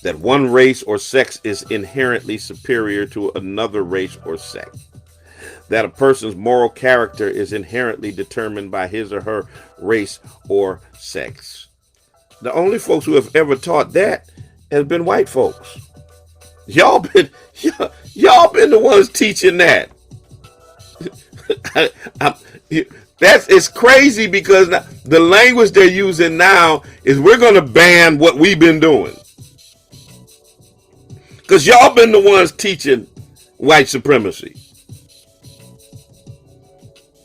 that one race or sex is inherently superior to another race or sex, that a person's moral character is inherently determined by his or her race or sex. The only folks who have ever taught that has been white folks. Y'all been the ones teaching that. It's crazy because the language they're using now is we're going to ban what we've been doing. Because y'all been the ones teaching white supremacy.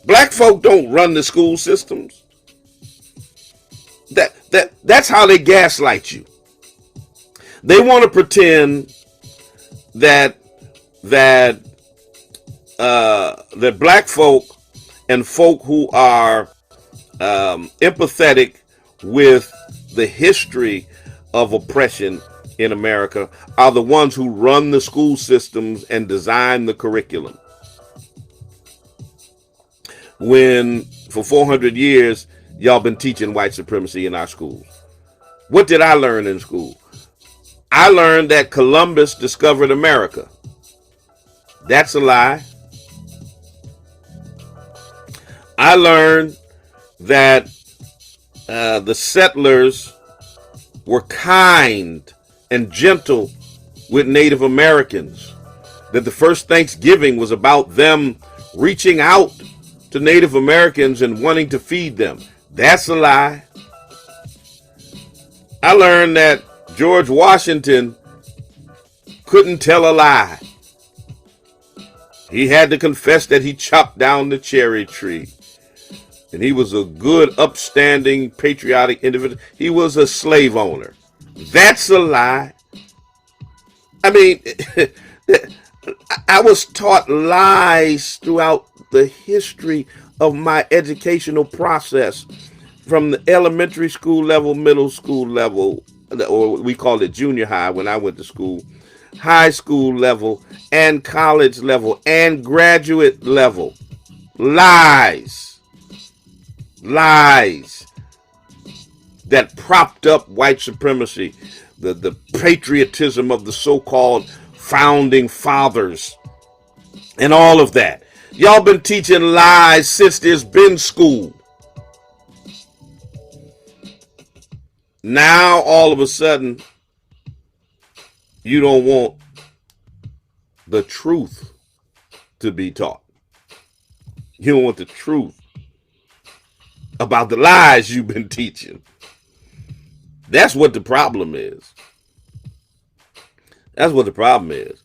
Black folk don't run the school systems. That's how they gaslight you. They want to pretend that black folk and folk who are empathetic with the history of oppression in America are the ones who run the school systems and design the curriculum. When for 400 years, y'all been teaching white supremacy in our schools. What did I learn in school? I learned that Columbus discovered America. That's a lie. I learned that the settlers were kind and gentle with Native Americans, that the first Thanksgiving was about them reaching out to Native Americans and wanting to feed them. That's a lie. I learned that George Washington couldn't tell a lie. He had to confess that he chopped down the cherry tree. And he was a good, upstanding, patriotic individual. He was a slave owner. That's a lie. I mean, I was taught lies throughout the history of my educational process, from the elementary school level, middle school level, or we called it junior high when I went to school, high school level, and college level, and graduate level. Lies that propped up white supremacy, the patriotism of the so-called founding fathers, and all of that. Y'all been teaching lies since there's been school. Now, all of a sudden, you don't want the truth to be taught. You don't want the truth about the lies you've been teaching. That's what the problem is. That's what the problem is.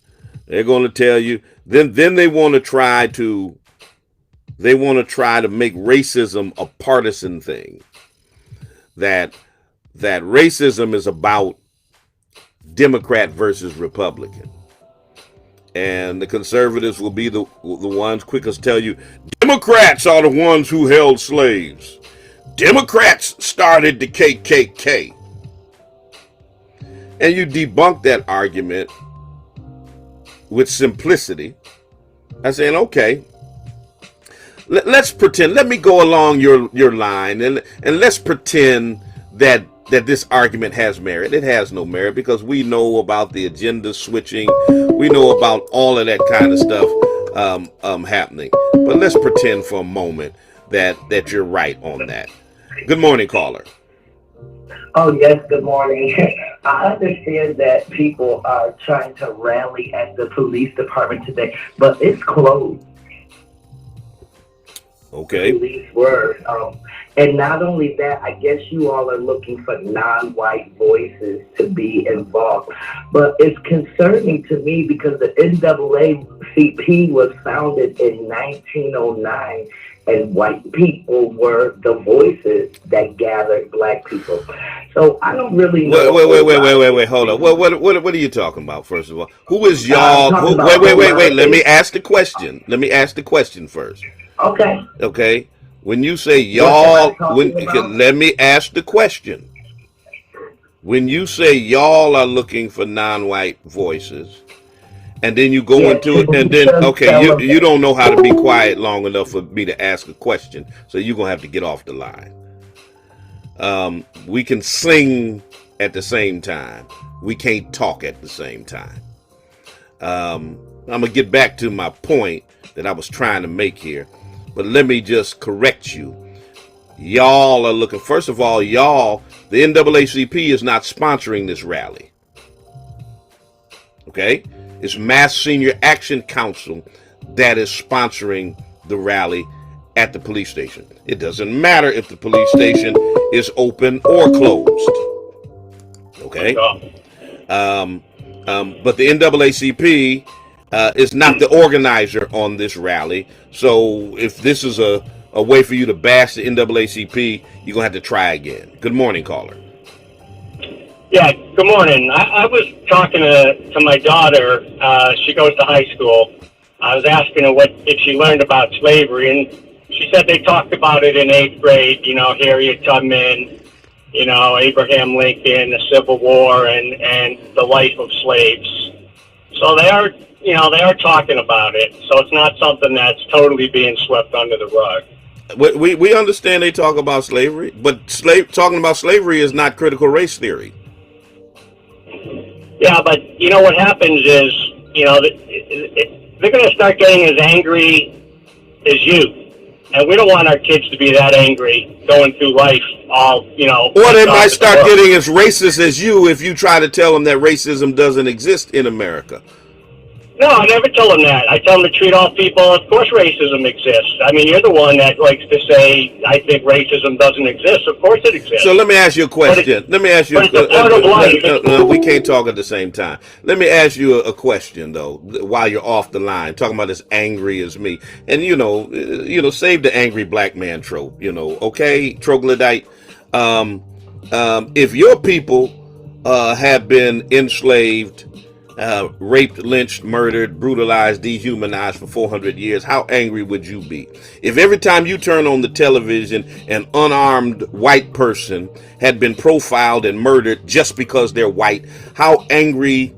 They're going to tell you, then they want to try to make racism a partisan thing. That racism is about Democrat versus Republican. And the conservatives will be the ones quickest to tell you, Democrats are the ones who held slaves. Democrats started the KKK. And you debunk that argument with simplicity by saying, okay, let's pretend, let me go along your line, and let's pretend that this argument has merit. It has no merit, because we know about the agenda switching. We know about all of that kind of stuff happening. But let's pretend for a moment that you're right on that. Good morning, caller.
Oh, yes, good morning. I understand that people are trying to rally at the police department today, but it's closed.
Okay.
Police were. And not only that, I guess you all are looking for non-white voices to be involved. But it's concerning to me because the NAACP was founded in 1909. And white people were the voices that gathered black people. So I don't really know.
Wait, hold on. What are you talking about, first of all? Who is y'all? Wait. Let me ask the question. Let me ask the question first. Okay. When you say y'all, let me ask the question. When you say y'all are looking for non-white voices, and then you go into it, and then, okay, you don't know how to be quiet long enough for me to ask a question, so you're going to have to get off the line. We can sing at the same time. We can't talk at the same time. I'm going to get back to my point that I was trying to make here, but let me just correct you. Y'all are looking, first of all, y'all, the NAACP is not sponsoring this rally. Okay? It's Mass Senior Action Council that is sponsoring the rally at the police station. It doesn't matter if the police station is open or closed. Okay? But the NAACP is not the organizer on this rally. So if this is a way for you to bash the NAACP, you're going to have to try again. Good morning, caller.
Yeah, good morning. I was talking to my daughter. She goes to high school. I was asking her if she learned about slavery, and she said they talked about it in 8th grade, Harriet Tubman, you know, Abraham Lincoln, the Civil War, and the life of slaves. So they are, you know, they are talking about it. So it's not something that's totally being swept under the rug.
We understand they talk about slavery, but talking about slavery is not critical race theory.
Yeah, but you know what happens is, you know, they're going to start getting as angry as you. And we don't want our kids to be that angry going through life all, you know.
Or they might start getting as racist as you if you try to tell them that racism doesn't exist in America.
No, I never tell them that. I tell them to treat all people. Of course racism exists. I mean, you're the one that likes to say, I think racism doesn't exist. Of course it exists.
So let me ask you a question. Let me ask you.
But it's a part of life.
We can't talk at the same time. Let me ask you a question though, while you're off the line, talking about as angry as me, and you know, save the angry black man trope. You know, okay, troglodyte. If your people have been enslaved, raped, lynched, murdered, brutalized, dehumanized for 400 years, how angry would you be? If every time you turn on the television, an unarmed white person had been profiled and murdered just because they're white, how angry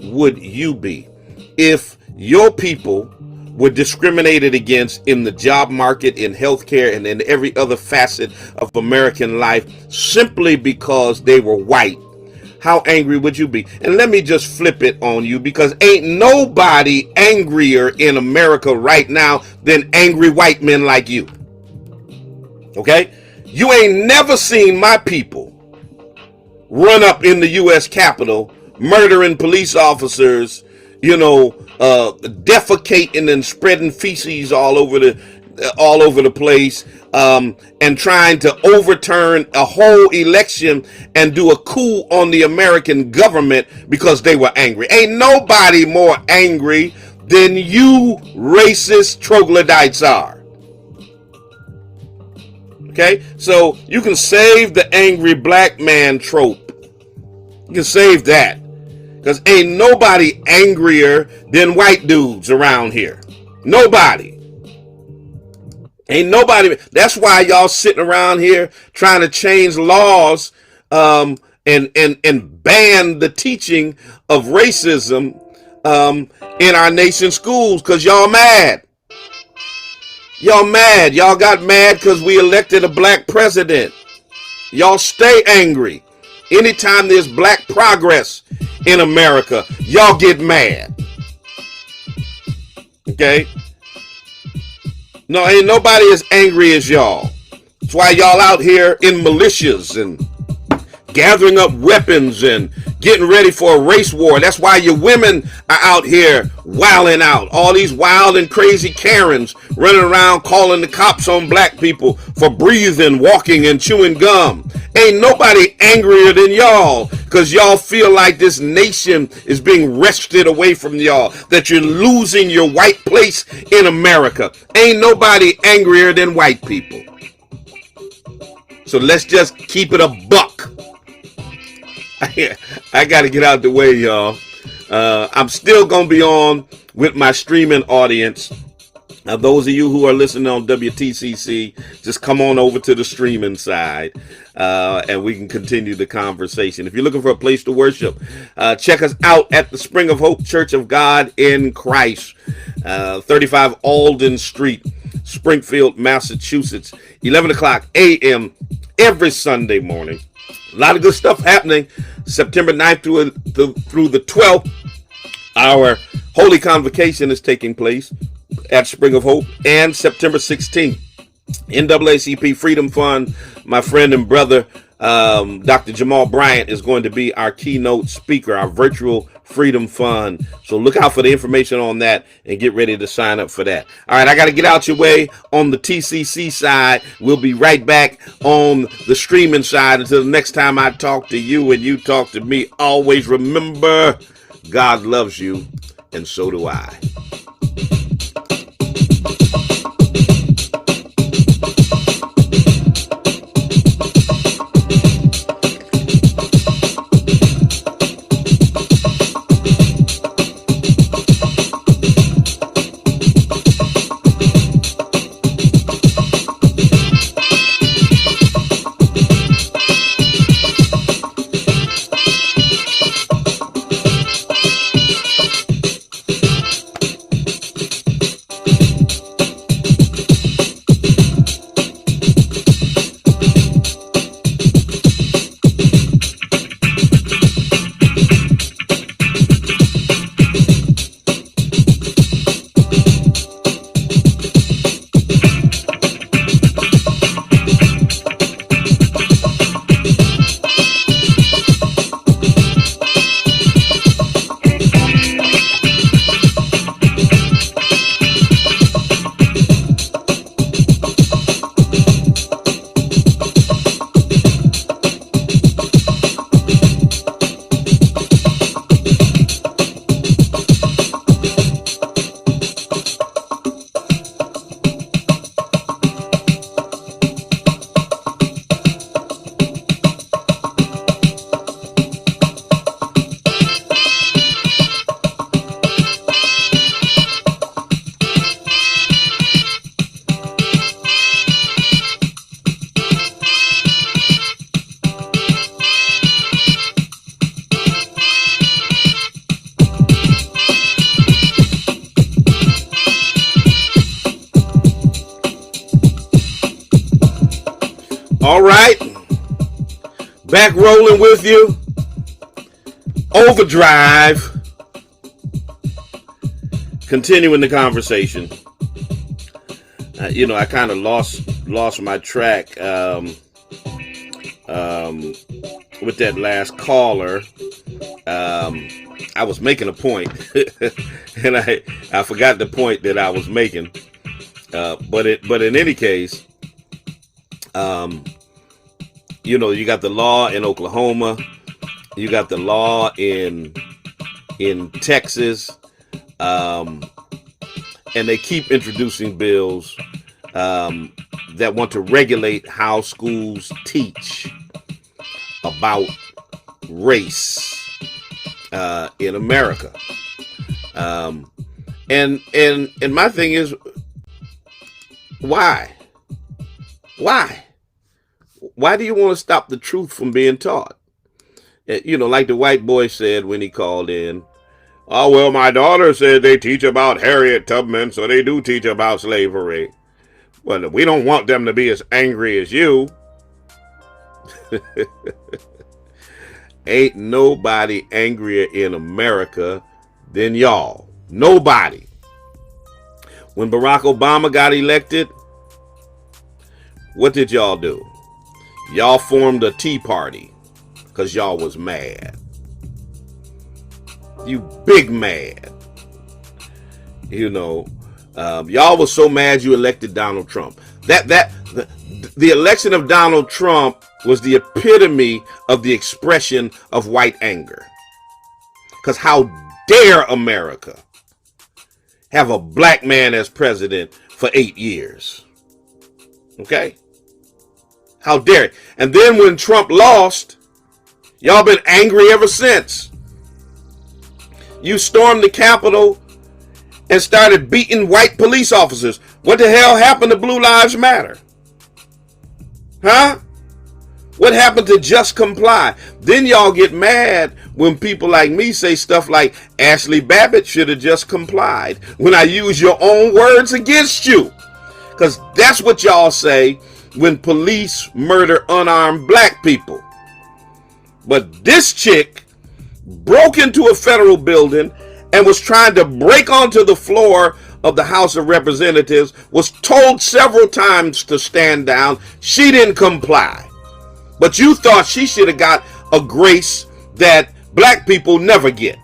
would you be? If your people were discriminated against in the job market, in healthcare, and in every other facet of American life simply because they were white, how angry would you be? And let me just flip it on you, because ain't nobody angrier in America right now than angry white men like you. Okay? You ain't never seen my people run up in the U.S. Capitol, murdering police officers, you know, defecating and spreading feces all over the place, and trying to overturn a whole election and do a coup on the American government because they were angry. Ain't nobody more angry than you racist troglodytes are. Okay? So you can save the angry black man trope. You can save that. Because ain't nobody angrier than white dudes around here. Nobody. Ain't nobody. That's why y'all sitting around here trying to change laws and ban the teaching of racism in our nation's schools, because y'all mad. Y'all mad. Y'all got mad because we elected a black president. Y'all stay angry. Anytime there's black progress in America, y'all get mad. Okay? No, ain't nobody as angry as y'all. That's why y'all out here in militias and gathering up weapons and getting ready for a race war. That's why your women are out here wilding out. All these wild and crazy Karens running around calling the cops on black people for breathing, walking, and chewing gum. Ain't nobody angrier than y'all, because y'all feel like this nation is being wrested away from y'all, that you're losing your white place in America. Ain't nobody angrier than white people. So let's just keep it a buck. I got to get out the way, y'all. I'm still going to be on with my streaming audience. Now, those of you who are listening on WTCC, just come on over to the streaming side, and we can continue the conversation. If you're looking for a place to worship, check us out at the Spring of Hope Church of God in Christ, 35 Alden Street, Springfield, Massachusetts, 11 o'clock a.m. every Sunday morning. A lot of good stuff happening. September 9th through the 12th, our Holy Convocation is taking place at Spring of Hope. And September 16th, NAACP Freedom Fund, my friend and brother, Dr. Jamal Bryant, is going to be our keynote speaker, our virtual Freedom Fund. So look out for the information on that and get ready to sign up for that. All right, I got to get out your way on the TCC side. We'll be right back on the streaming side. Until the next time I talk to you and you talk to me, always remember, God loves you, and so do I. All right. Back rolling with you. Overdrive. Continuing the conversation. I kind of lost my track with that last caller. I was making a point, and I forgot the point that I was making. But in any case, you got the law in Oklahoma, you got the law in Texas, and they keep introducing bills that want to regulate how schools teach about race in America. And my thing is, why? Why do you want to stop the truth from being taught? Like the white boy said when he called in, oh, well, my daughter said they teach about Harriet Tubman, so they do teach about slavery. Well, we don't want them to be as angry as you. Ain't nobody angrier in America than y'all. Nobody. When Barack Obama got elected, what did y'all do? Y'all formed a Tea Party because y'all was mad. You big mad. Y'all was so mad you elected Donald Trump. The election of Donald Trump was the epitome of the expression of white anger. Because how dare America have a black man as president for 8 years? Okay? How dare it? And then when Trump lost, y'all been angry ever since. You stormed the Capitol and started beating white police officers. What the hell happened to Blue Lives Matter? Huh? What happened to just comply? Then y'all get mad when people like me say stuff like Ashley Babbitt should have just complied when I use your own words against you. Because that's what y'all say when police murder unarmed black people. But this chick broke into a federal building and was trying to break onto the floor of the House of Representatives, was told several times to stand down. She didn't comply. But you thought she should have got a grace that black people never get.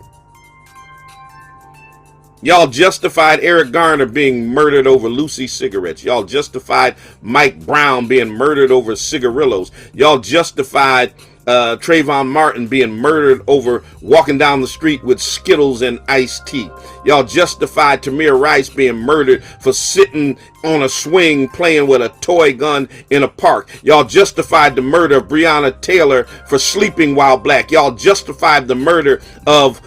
Y'all justified Eric Garner being murdered over Lucy cigarettes. Y'all justified Mike Brown being murdered over cigarillos. Y'all justified Trayvon Martin being murdered over walking down the street with Skittles and iced tea. Y'all justified Tamir Rice being murdered for sitting on a swing playing with a toy gun in a park. Y'all justified the murder of Breonna Taylor for sleeping while black. Y'all justified the murder of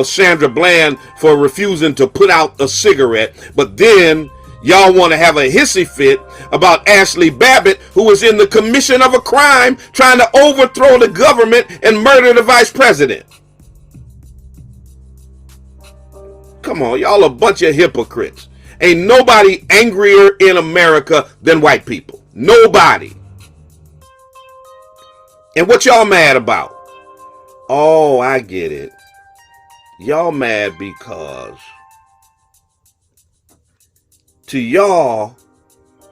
Sandra Bland for refusing to put out a cigarette. But then y'all want to have a hissy fit about Ashley Babbitt, who was in the commission of a crime trying to overthrow the government and murder the vice president. Come on, y'all a bunch of hypocrites. Ain't nobody angrier in America than white people. Nobody. And what y'all mad about? Oh, I get it. Y'all mad because to y'all,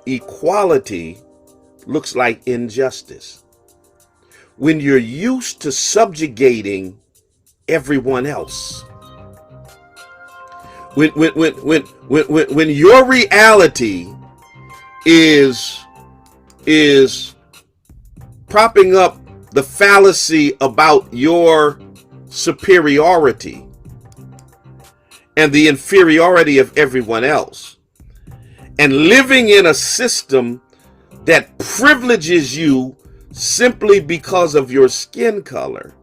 equality looks like injustice. When you're used to subjugating everyone else. When your reality is propping up the fallacy about your superiority and the inferiority of everyone else, and living in a system that privileges you simply because of your skin color.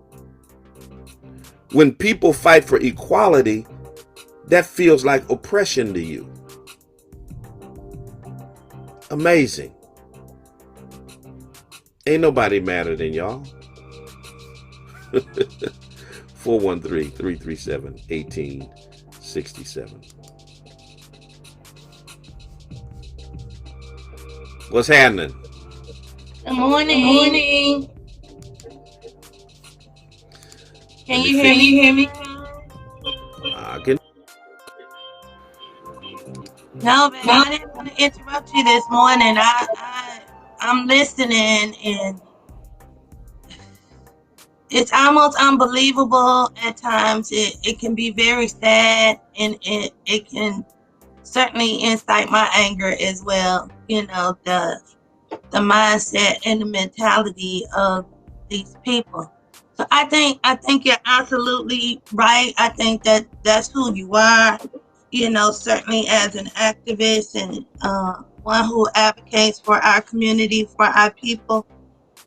When people fight for equality, that feels like oppression to you. Amazing. Ain't nobody madder than y'all. 413-337-1867. What's happening?
Good morning. Can you hear me?
I can.
No, baby, I didn't want to interrupt you this morning. I'm listening, and it's almost unbelievable at times. It can be very sad, and it can certainly incite my anger as well. You know, the mindset and the mentality of these people. So I think you're absolutely right. I think that's who you are. You know, certainly as an activist and one who advocates for our community, for our people.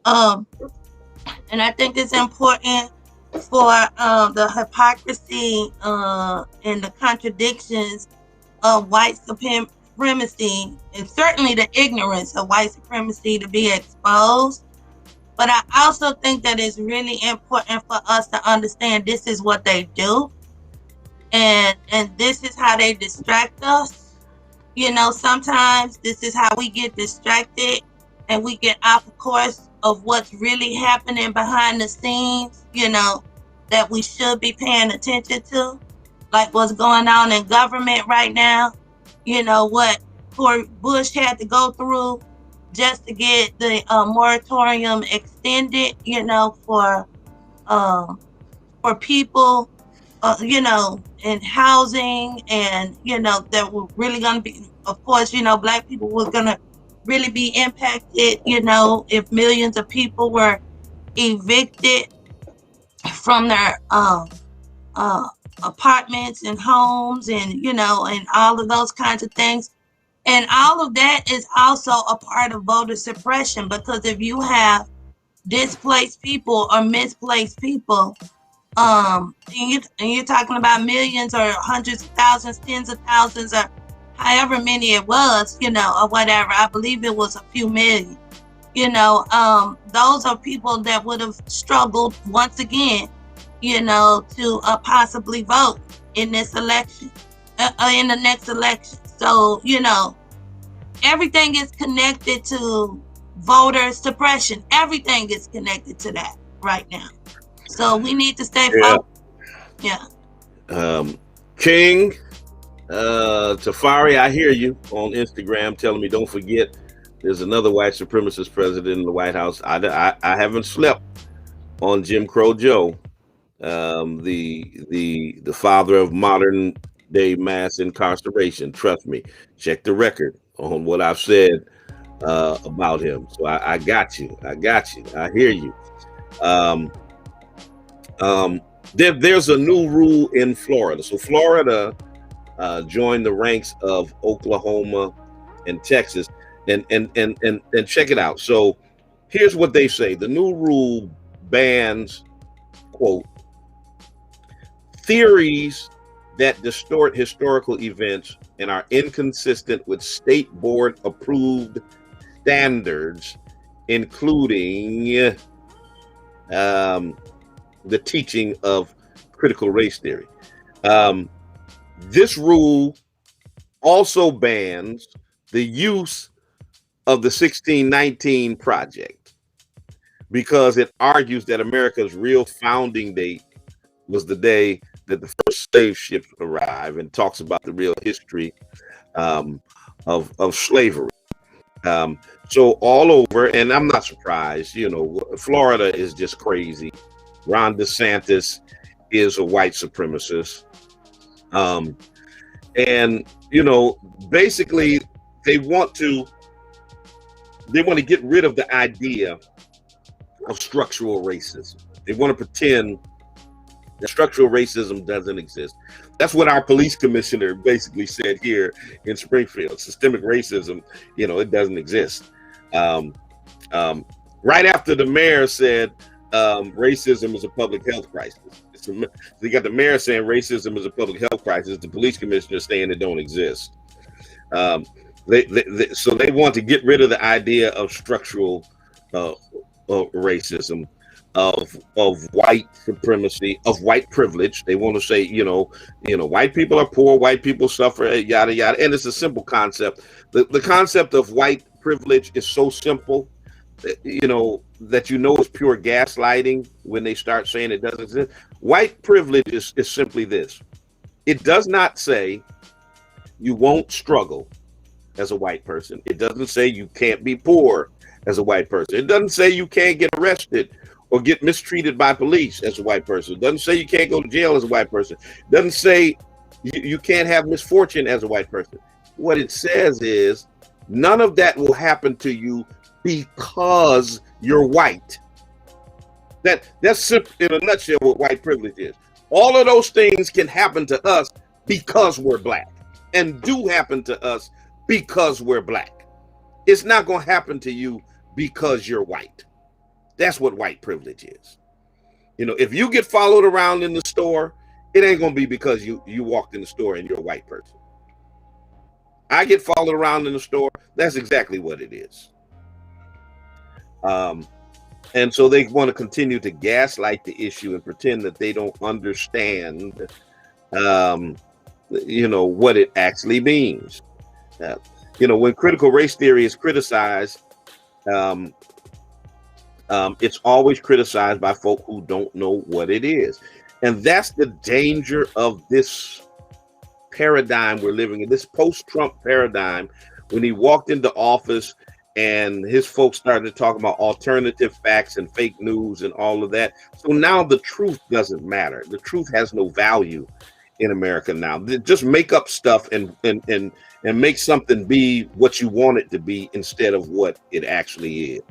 And I think it's important for the hypocrisy and the contradictions of white supremacy, and certainly the ignorance of white supremacy, to be exposed. But I also think that it's really important for us to understand this is what they do, and this is how they distract us. You know, sometimes this is how we get distracted and we get off course of what's really happening behind the scenes, you know, that we should be paying attention to, like what's going on in government right now. You know, what poor Bush had to go through just to get the moratorium extended, you know, for people, you know, in housing, and, you know, that were really going to be, of course, you know, Black people were going to really be impacted, you know, if millions of people were evicted from their apartments and homes, and, you know, and all of those kinds of things. And all of that is also a part of voter suppression, because if you have displaced people or misplaced people, and you're talking about millions or hundreds of thousands, tens of thousands, or however many it was, you know, or whatever. I believe it was a few million. You know, those are people that would have struggled once again, you know, to possibly vote in this election, in the next election. So, you know, everything is connected to voter suppression. Everything is connected to that right now. So we need to stay focused. Yeah.
King, Tafari, I hear you on Instagram telling me, don't forget, there's another white supremacist president in the White House. I haven't slept on Jim Crow Joe, the father of modern day mass incarceration. Trust me, check the record on what I've said about him. So I got you. I hear you. There's a new rule in Florida. So Florida joined the ranks of Oklahoma and Texas, and check it out. So here's what they say: the new rule bans, quote, theories that distort historical events and are inconsistent with state board approved standards, including the teaching of critical race theory. This rule also bans the use of the 1619 Project, because it argues that America's real founding date was the day that the first slave ships arrived, and talks about the real history of slavery. So all over, and I'm not surprised, you know, Florida is just crazy. Ron DeSantis is a white supremacist. And, you know, basically they want to get rid of the idea of structural racism. They want to pretend that structural racism doesn't exist. That's what our police commissioner basically said here in Springfield. Systemic racism, you know, it doesn't exist. Right after the mayor said racism is a public health crisis. So you got the mayor saying racism is a public health crisis. The police commissioner saying it don't exist. So they want to get rid of the idea of structural racism, of white supremacy, of white privilege. They want to say, you know, white people are poor, white people suffer, yada yada. And it's a simple concept. The concept of white privilege is so simple you know, that you know is pure gaslighting when they start saying it doesn't exist. White privilege is simply this. It does not say you won't struggle as a white person. It doesn't say you can't be poor as a white person. It doesn't say you can't get arrested or get mistreated by police as a white person. It doesn't say you can't go to jail as a white person. It doesn't say you can't have misfortune as a white person. What it says is none of that will happen to you because you're white. That's in a nutshell what white privilege is. All of those things can happen to us because we're black, and do happen to us because we're black. It's not going to happen to you because you're white. That's what white privilege is. You know, if you get followed around in the store, it ain't going to be because you walked in the store and you're a white person. I get followed around in the store. That's exactly what it is. And so they want to continue to gaslight the issue and pretend that they don't understand, you know, what it actually means. You know, when critical race theory is criticized, it's always criticized by folk who don't know what it is. And that's the danger of this paradigm we're living in, this post-Trump paradigm. When he walked into office and his folks started talking about alternative facts and fake news and all of that. So now the truth doesn't matter. The truth has no value in America now. They just make up stuff and make something be what you want it to be instead of what it actually is.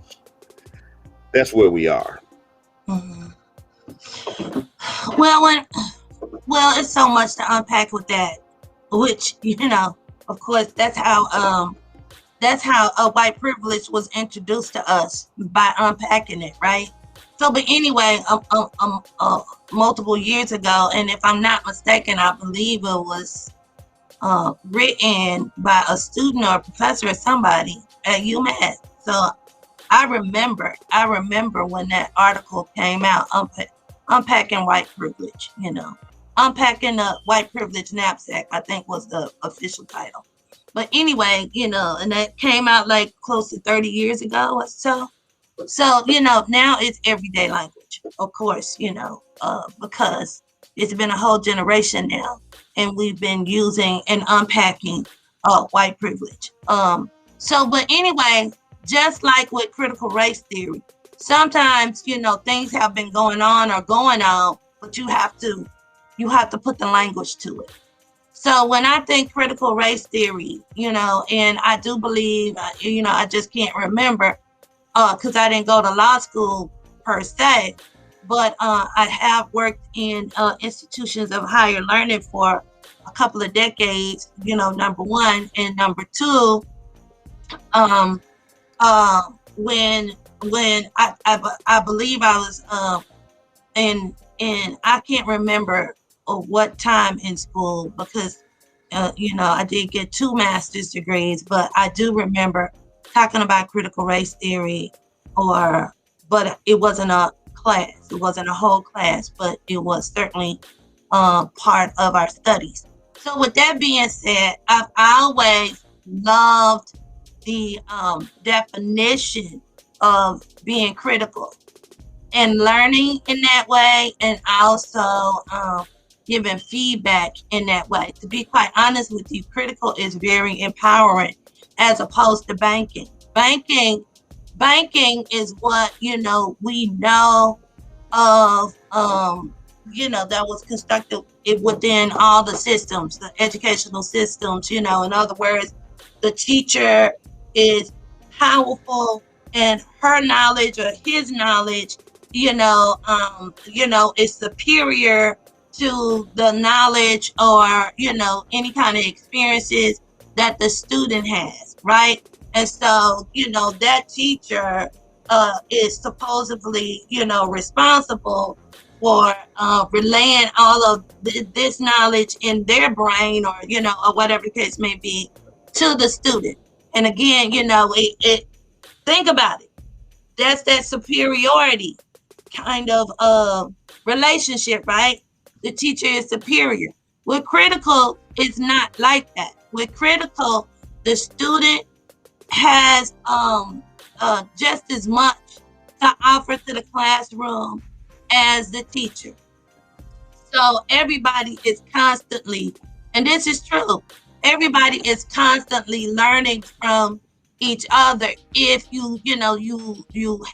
That's where we are.
Mm-hmm. Well, it's so much to unpack with that, which, you know, of course, that's how a white privilege was introduced to us, by unpacking it, right? So, but anyway, multiple years ago, and if I'm not mistaken, I believe it was written by a student or a professor or somebody at UMass. So I remember when that article came out, unpacking white privilege, you know, unpacking the white privilege knapsack, I think was the official title. But anyway, you know, and that came out like close to 30 years ago or so. So, you know, now it's everyday language, of course, you know, because it's been a whole generation now, and we've been using and unpacking white privilege. So, but anyway, just like with critical race theory, sometimes, you know, things have been going on, but you have to put the language to it. So when I think critical race theory, you know, and I do believe, you know, I just can't remember because I didn't go to law school per se, but I have worked in institutions of higher learning for a couple of decades, you know, number one, and number two, when I believe I was in I can't remember what time in school, because you know, I did get 2 master's degrees, but I do remember talking about critical race theory, but it wasn't a class, it wasn't a whole class, but it was certainly part of our studies. So with that being said, I've always loved the definition of being critical and learning in that way, and also giving feedback in that way. To be quite honest with you, critical is very empowering as opposed to banking. Banking is what, you know, we know of, you know, that was constructed within all the systems, the educational systems, you know. In other words, the teacher is powerful and her knowledge or his knowledge, you know, is superior to the knowledge or, you know, any kind of experiences that the student has, right? And so, you know, that teacher is supposedly, you know, responsible for relaying all of this knowledge in their brain, or, you know, or whatever the case may be, to the student. And again, you know, it think about it. That's that superiority kind of relationship, right? The teacher is superior. With critical, it's not like that. With critical, the student has just as much to offer to the classroom as the teacher. So everybody is constantly, and this is true, everybody is constantly learning from each other if you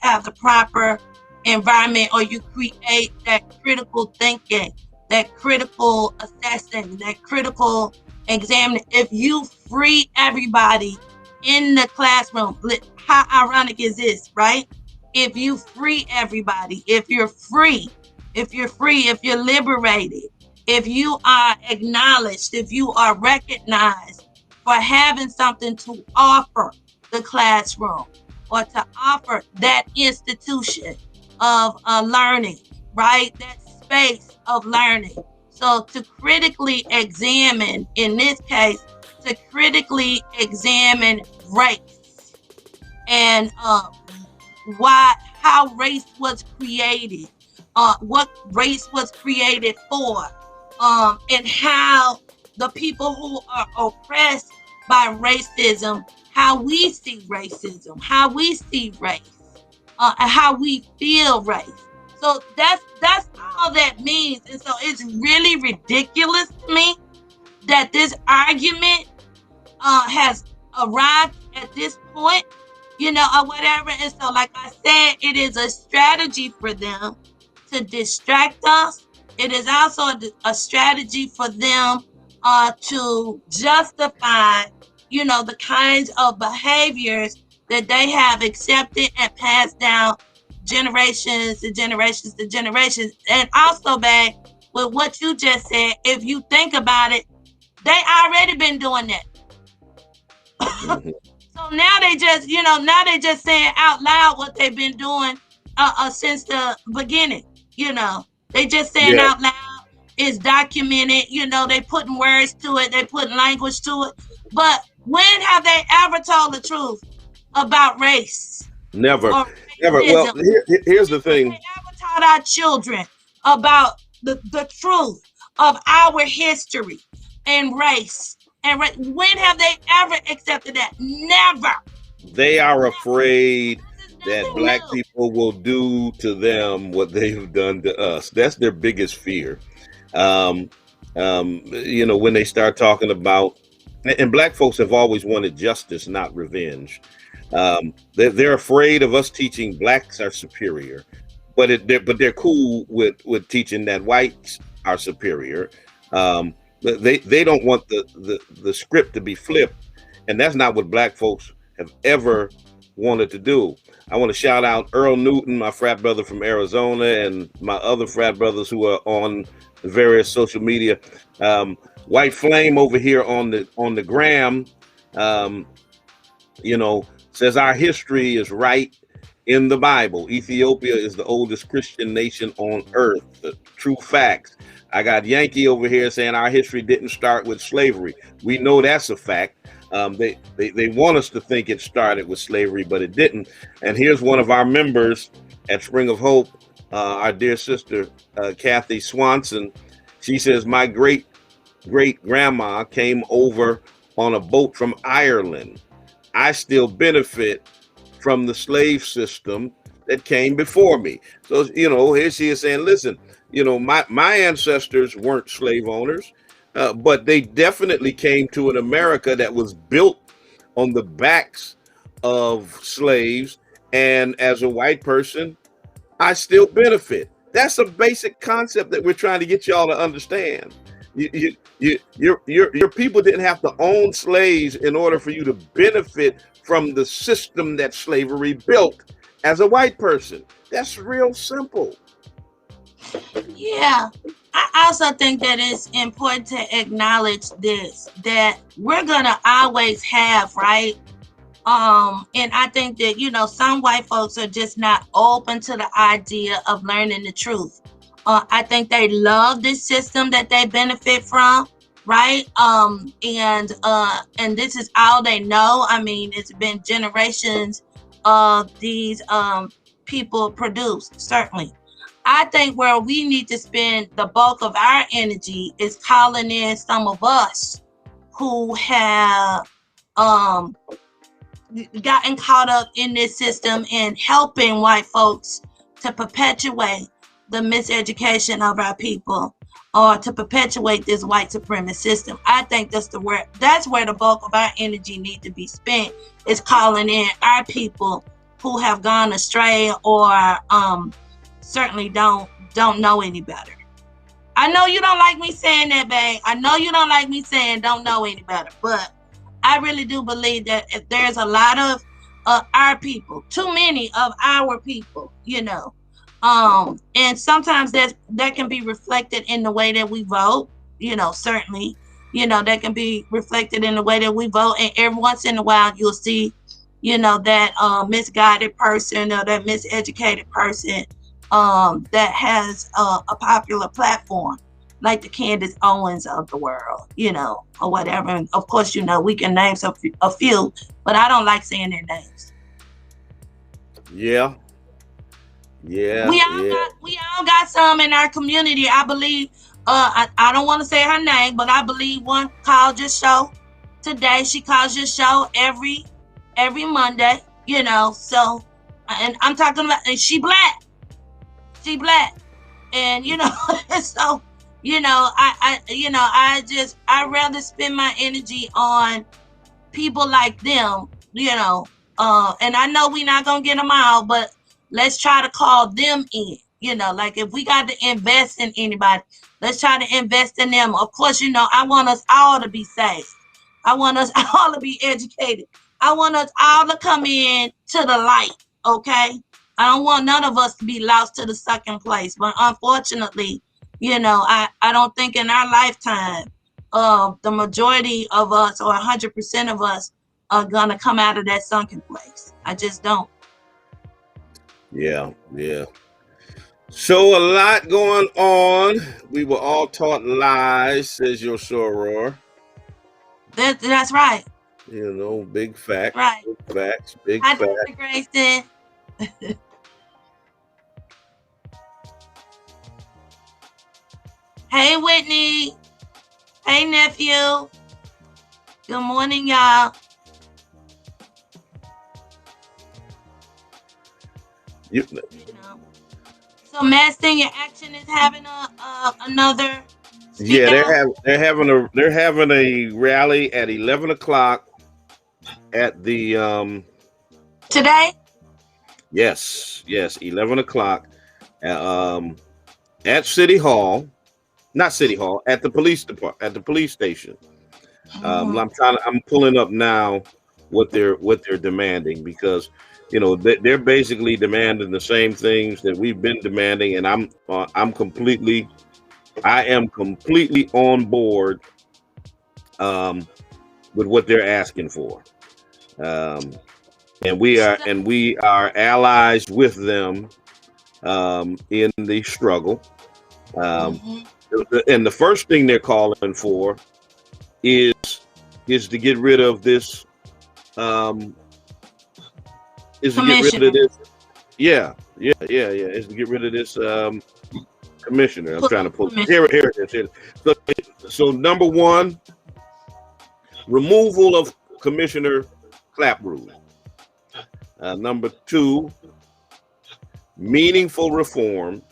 have the proper environment, or you create that critical thinking, that critical assessing, that critical examining. If you free everybody in the classroom, how ironic is this, right? If you free everybody, if you're free, if you're liberated, if you are acknowledged, if you are recognized for having something to offer the classroom, or to offer that institution of learning, right? That space of learning. So to critically examine, in this case, to critically examine race and how race was created, what race was created for, and how the people who are oppressed by racism, how we see racism, how we see race, and how we feel race. So that's all that means. And so it's really ridiculous to me that this argument has arrived at this point, or whatever. And so, like I said, it is a strategy for them to distract us. It is also a strategy for them to justify, the kinds of behaviors that they have accepted and passed down generations to generations to generations. And also, babe, with what you just said, if you think about it, they already been doing that. Mm-hmm. So now they just saying out loud what they've been doing since the beginning. They just saying out loud. It's documented. They putting words to it. They putting language to it. But when have they ever told the truth about race?
Never. Well, here's the thing.
They ever taught our children about the truth of our history and race? And when have they ever accepted that? Never.
They are afraid that black people will do to them what they've done to us. That's their biggest fear. When they start talking about, and black folks have always wanted justice, not revenge. They're afraid of us teaching blacks are superior, but they're cool with teaching that whites are superior. They don't want the script to be flipped, and that's not what black folks have ever wanted to do. I want to shout out Earl Newton, my frat brother from Arizona, and my other frat brothers who are on the various social media. White Flame over here on the gram, says our history is right in the Bible. Ethiopia is the oldest Christian nation on earth. The true facts. I got Yankee over here saying our history didn't start with slavery. We know that's a fact. They want us to think it started with slavery, but it didn't. And here's one of our members at Spring of Hope, our dear sister, Kathy Swanson. She says, my great grandma came over on a boat from Ireland. I still benefit from the slave system that came before me. So, here she is saying, listen, my ancestors weren't slave owners, but they definitely came to an America that was built on the backs of slaves. And as a white person, I still benefit. That's a basic concept that we're trying to get y'all to understand. Your people didn't have to own slaves in order for you to benefit from the system that slavery built as a white person. That's real simple.
Yeah. I also think that it's important to acknowledge this, that we're going to always have, right? And I think that, some white folks are just not open to the idea of learning the truth. I think they love this system that they benefit from, right? And this is all they know. I mean, it's been generations of these people produced, certainly. I think where we need to spend the bulk of our energy is calling in some of us who have gotten caught up in this system and helping white folks to perpetuate the miseducation of our people, or to perpetuate this white supremacist system. I think that's where the bulk of our energy need to be spent, is calling in our people who have gone astray, or certainly don't know any better. I know you don't like me saying that, babe. I know you don't like me saying don't know any better, but I really do believe that if there's a lot of our people, too many of our people, and sometimes that can be reflected in the way that we vote, certainly, that can be reflected in the way that we vote. And every once in a while, you'll see, that misguided person or that miseducated person that has a popular platform, like the Candace Owens of the world, or whatever. And of course, we can name a few, but I don't like saying their names.
Yeah.
We all got some in our community. I believe, I don't want to say her name, but I believe one called your show today. She calls your show every Monday, so, and I'm talking about, and she black, and, so, I rather spend my energy on people like them, and I know we're not going to get them all, but let's try to call them in, like if we got to invest in anybody, let's try to invest in them. Of course, I want us all to be safe. I want us all to be educated. I want us all to come in to the light, okay? I don't want none of us to be lost to the second place. But unfortunately, I don't think in our lifetime, the majority of us, or 100% of us, are going to come out of that sunken place. I just don't.
Yeah. So a lot going on. We were all taught lies, says your soror.
That's right.
Big facts.
Right.
Big facts. Big
Hi,
facts.
Dr. Grayson. Hey, Whitney. Hey, nephew. Good morning, y'all. So Mass Senior Action is having another.
Yeah, they're having a rally at 11 o'clock at the
today.
Yes, 11 o'clock at City Hall, not City Hall, at the police department, at the police station. I'm pulling up now what they're demanding, because they're basically demanding the same things that we've been demanding, and I am completely on board with what they're asking for, and we are allies with them in the struggle. And the first thing they're calling for is to get rid of this. Is to get rid of this. Yeah. Is to get rid of this commissioner. I'm trying to pull here it is. So number one, removal of Commissioner Clapperoo. Number two, meaningful reform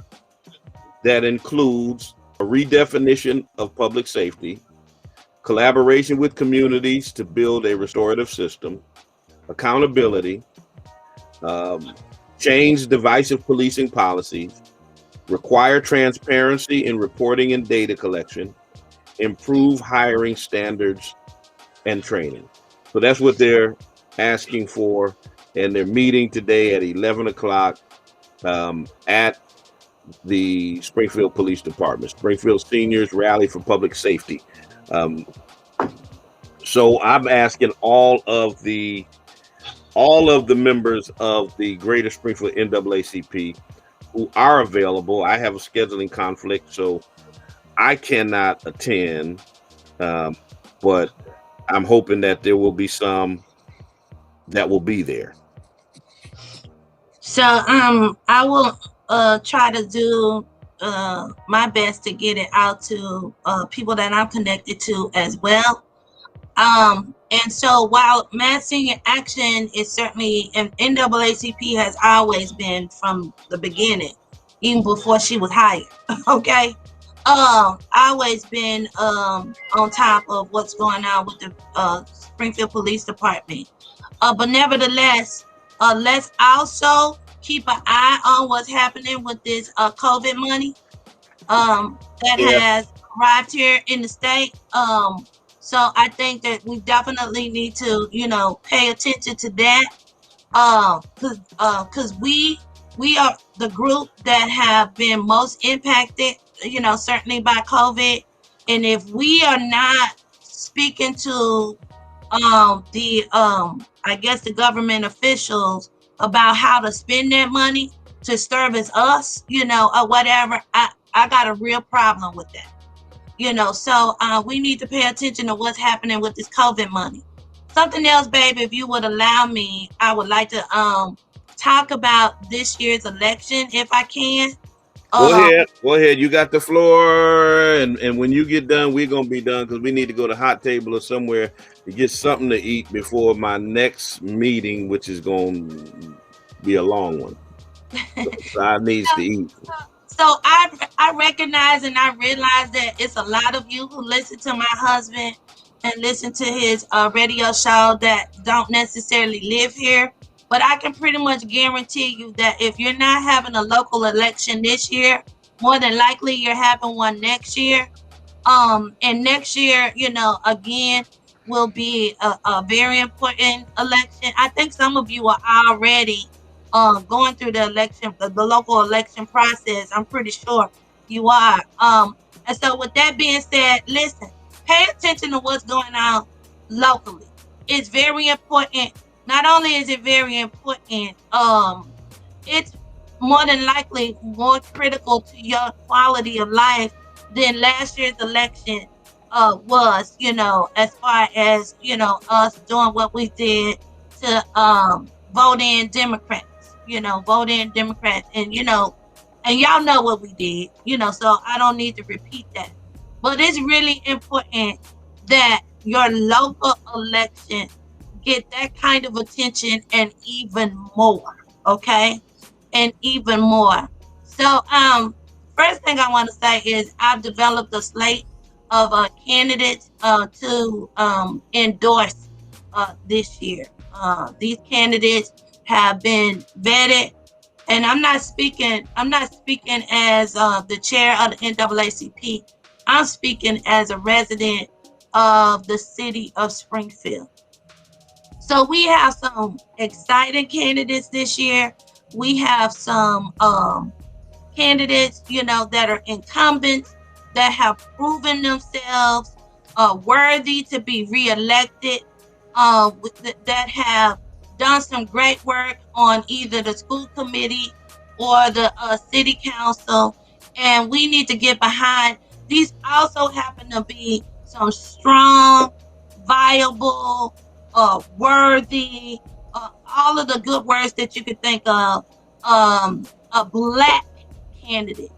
that includes a redefinition of public safety, collaboration with communities to build a restorative system, accountability, change divisive policing policies, require transparency in reporting and data collection, improve hiring standards and training. So that's what they're asking for, and they're meeting today at 11 o'clock at the Springfield Police Department. Springfield Seniors Rally for Public Safety. So I'm asking all of the members of the Greater Springfield NAACP who are available. I have a scheduling conflict, so I cannot attend, but I'm hoping that there will be some that will be there.
So I will try to do my best to get it out to people that I'm connected to as well. And so while mass senior action is certainly, and NAACP has always been from the beginning, even before she was hired, okay? Always been on top of what's going on with the Springfield Police Department. But nevertheless, let's also keep an eye on what's happening with this COVID money that has arrived here in the state. So I think that we definitely need to, pay attention to that. Because we are the group that have been most impacted, certainly by COVID. And if we are not speaking to I guess the government officials about how to spend that money to service us, or whatever, I got a real problem with that. So we need to pay attention to what's happening with this COVID money. Something else, baby, if you would allow me, I would like to talk about this year's election, if I can.
Go ahead. You got the floor, and when you get done, we're gonna be done because we need to go to Hot Table or somewhere to get something to eat before my next meeting, which is gonna be a long one. So I need to eat.
So I recognize and I realize that it's a lot of you who listen to my husband and listen to his radio show that don't necessarily live here. But I can pretty much guarantee you that if you're not having a local election this year, more than likely you're having one next year. And next year, again, will be a very important election. I think some of you are already going through the election, the local election process. I'm pretty sure you are. And so with that being said, listen, pay attention to what's going on locally. It's very important. Not only is it very important, it's more than likely more critical to your quality of life than last year's election was, as far as, us doing what we did to vote in Democrats, vote in Democrats. And, and y'all know what we did, so I don't need to repeat that. But it's really important that your local election get that kind of attention and even more, okay? And even more. So, first thing I want to say is I've developed a slate of candidates to endorse this year. These candidates have been vetted, and I'm not speaking as the chair of the NAACP. I'm speaking as a resident of the city of Springfield. So we have some exciting candidates this year. We have some candidates, that are incumbents that have proven themselves worthy to be reelected, that have done some great work on either the school committee or the city council. And we need to get behind. These also happen to be some strong, viable, worthy, all of the good words that you could think of, Black candidates.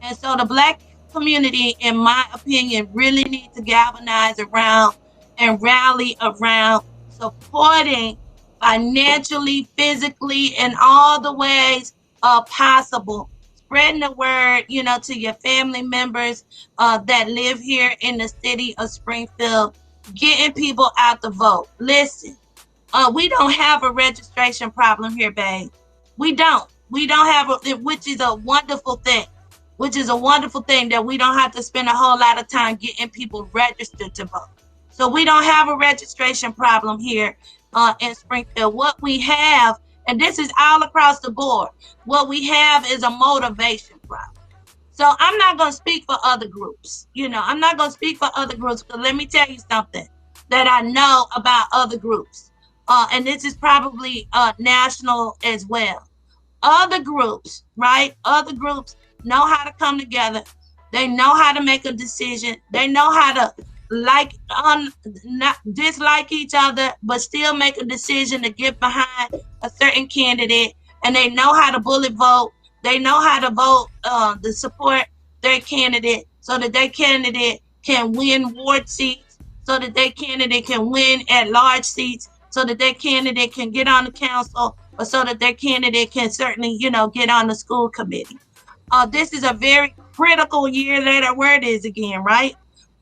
And so the Black community, in my opinion, really needs to galvanize around and rally around supporting financially, physically, and all the ways possible. Spreading the word, to your family members that live here in the city of Springfield, getting people out to vote. Listen, we don't have a registration problem here, babe. We don't have which is a wonderful thing. Which is a wonderful thing that we don't have to spend a whole lot of time getting people registered to vote. So we don't have a registration problem here in Springfield. What we have, and this is all across the board, what we have is a motivation problem. So I'm not going to speak for other groups. I'm not going to speak for other groups, but let me tell you something that I know about other groups. And this is probably national as well. Other groups, right? Other groups know how to come together. They know how to make a decision. They know how to not dislike each other, but still make a decision to get behind a certain candidate. And they know how to bullet vote. They know how to vote to support their candidate so that their candidate can win ward seats, so that their candidate can win at large seats, so that their candidate can get on the council, or so that their candidate can certainly, get on the school committee. This is a very critical year. That word is again, right?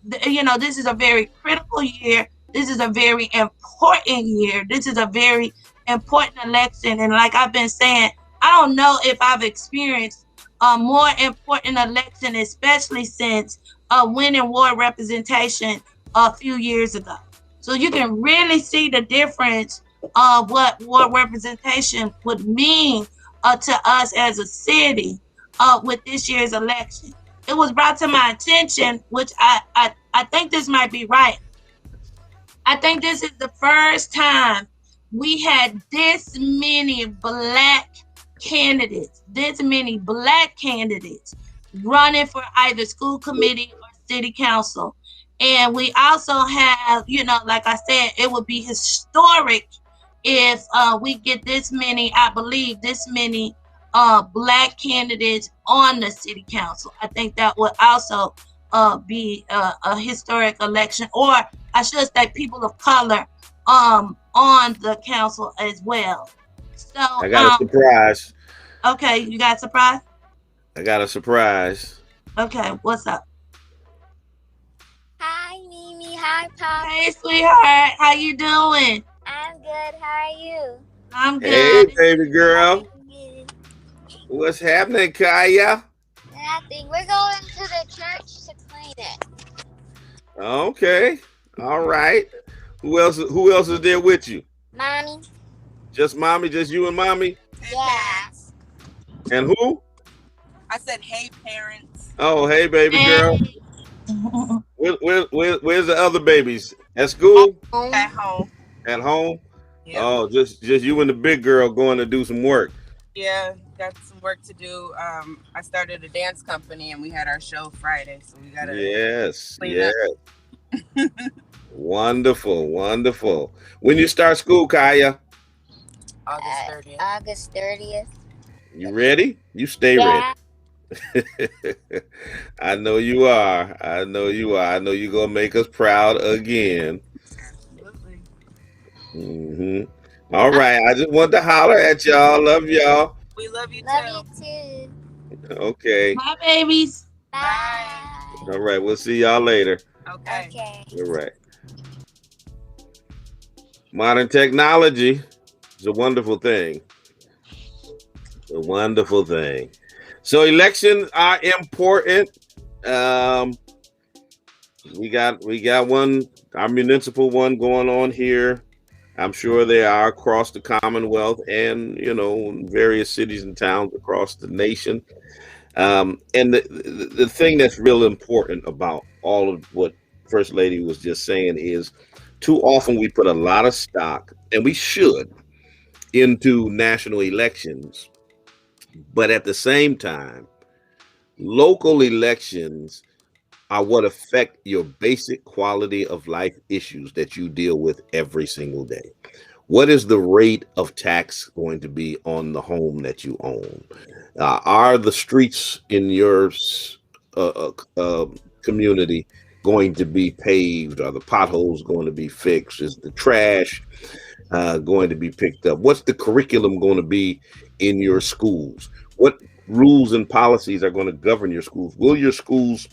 This is a very critical year. This is a very important year. This is a very important election. And like I've been saying, I don't know if I've experienced a more important election, especially since winning ward representation a few years ago. So you can really see the difference of what ward representation would mean to us as a city with this year's election. It was brought to my attention, which I think this might be right. I think this is the first time we had this many black candidates running for either school committee or city council. And we also have, like I said, it would be historic if we get this many, I believe, this many black candidates on the city council. I think that would also be a historic election, or I should say people of color on the council as well. So
I got a surprise.
Okay, you got a surprise?
I got a surprise.
Okay, what's up?
Hi, Mimi. Hi, Pop.
Hey, sweetheart. How you doing?
I'm good. How are you?
I'm
Hey,
good.
baby girl. What's happening, Kaya?
Nothing. We're going to the church to clean it.
Okay. All right. Who else is there with you?
Mommy.
Just mommy? Just you and mommy?
Yeah.
And who?
I said, hey, parents.
Oh, hey, baby girl. Where's the other babies? At school?
At home.
At home?
Yeah.
Oh, just you and the big girl going to do some work.
Yeah, got some work to do. I started a dance company and we had our show Friday, so we gotta.
Yes.
Up.
Wonderful. When you start school, Kaya?
August 30th.
August 30th.
You ready? You stay ready. I know you are. I know you're gonna make us proud again.
Absolutely.
Mm-hmm. All right. I just want to holler at y'all. Love y'all.
We love you
Love
too.
you too.
Okay.
Bye, babies.
Bye.
All right. We'll see y'all later.
Okay.
All right. Modern technology is a wonderful thing. A wonderful thing. So elections are important. We got one, our municipal one going on here. I'm sure they are across the Commonwealth and, various cities and towns across the nation. And the thing that's real important about all of what First Lady was just saying is too often we put a lot of stock, and we should, into national elections. But at the same time, local elections are what affect your basic quality of life issues that you deal with every single day. What is the rate of tax going to be on the home that you own? Are the streets in your community going to be paved? Are the potholes going to be fixed? Is the trash going to be picked up? What's the curriculum going to be in your schools? What rules and policies are going to govern your schools? Will your schools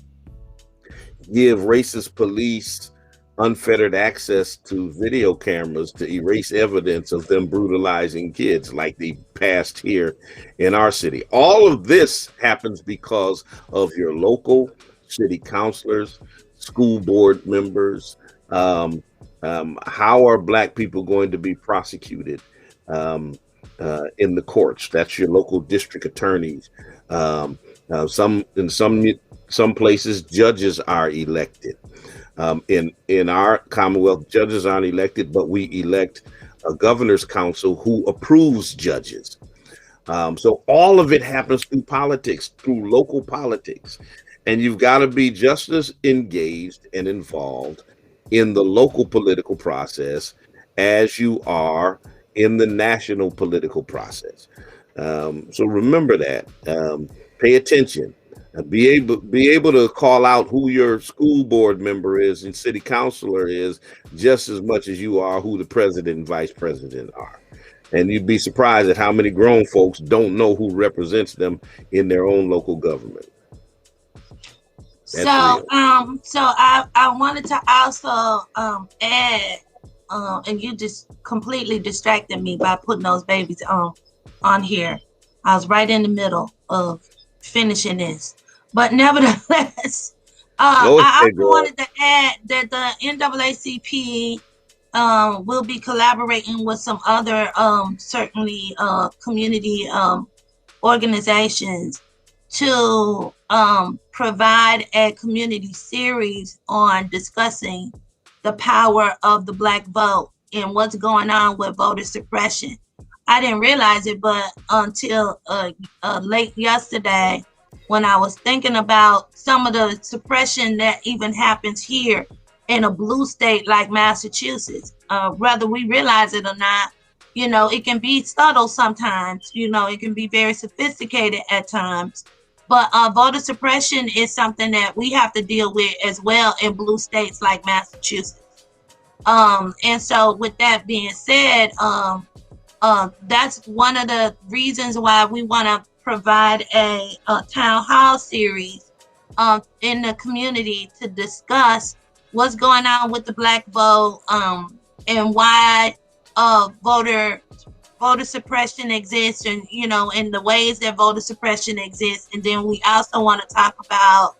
give racist police unfettered access to video cameras to erase evidence of them brutalizing kids like they passed here in our city? All of this happens because of your local city councilors, school board members. How are Black people going to be prosecuted in the courts? That's your local district attorneys. Some places judges are elected. In our Commonwealth, judges aren't elected, but we elect a governor's council who approves judges. So all of it happens through politics, through local politics. And you've got to be just as engaged and involved in the local political process as you are in the national political process. So remember that. Pay attention. Be able to call out who your school board member is and city councilor is just as much as you are who the president and vice president are. And you'd be surprised at how many grown folks don't know who represents them in their own local government.
So I wanted to also add, and you just completely distracted me by putting those babies on here. I was right in the middle of finishing this, but nevertheless, I also wanted to add that the NAACP will be collaborating with some other certainly community organizations to provide a community series on discussing the power of the Black vote and what's going on with voter suppression. I didn't realize it, but until late yesterday, when I was thinking about some of the suppression that even happens here in a blue state like Massachusetts, whether we realize it or not, you know, it can be subtle sometimes, you know, it can be very sophisticated at times. But voter suppression is something that we have to deal with as well in blue states like Massachusetts. And so with that being said, that's one of the reasons why we want to provide a town hall series in the community to discuss what's going on with the Black vote and why voter suppression exists, and you know, in the ways that voter suppression exists. And then we also want to talk about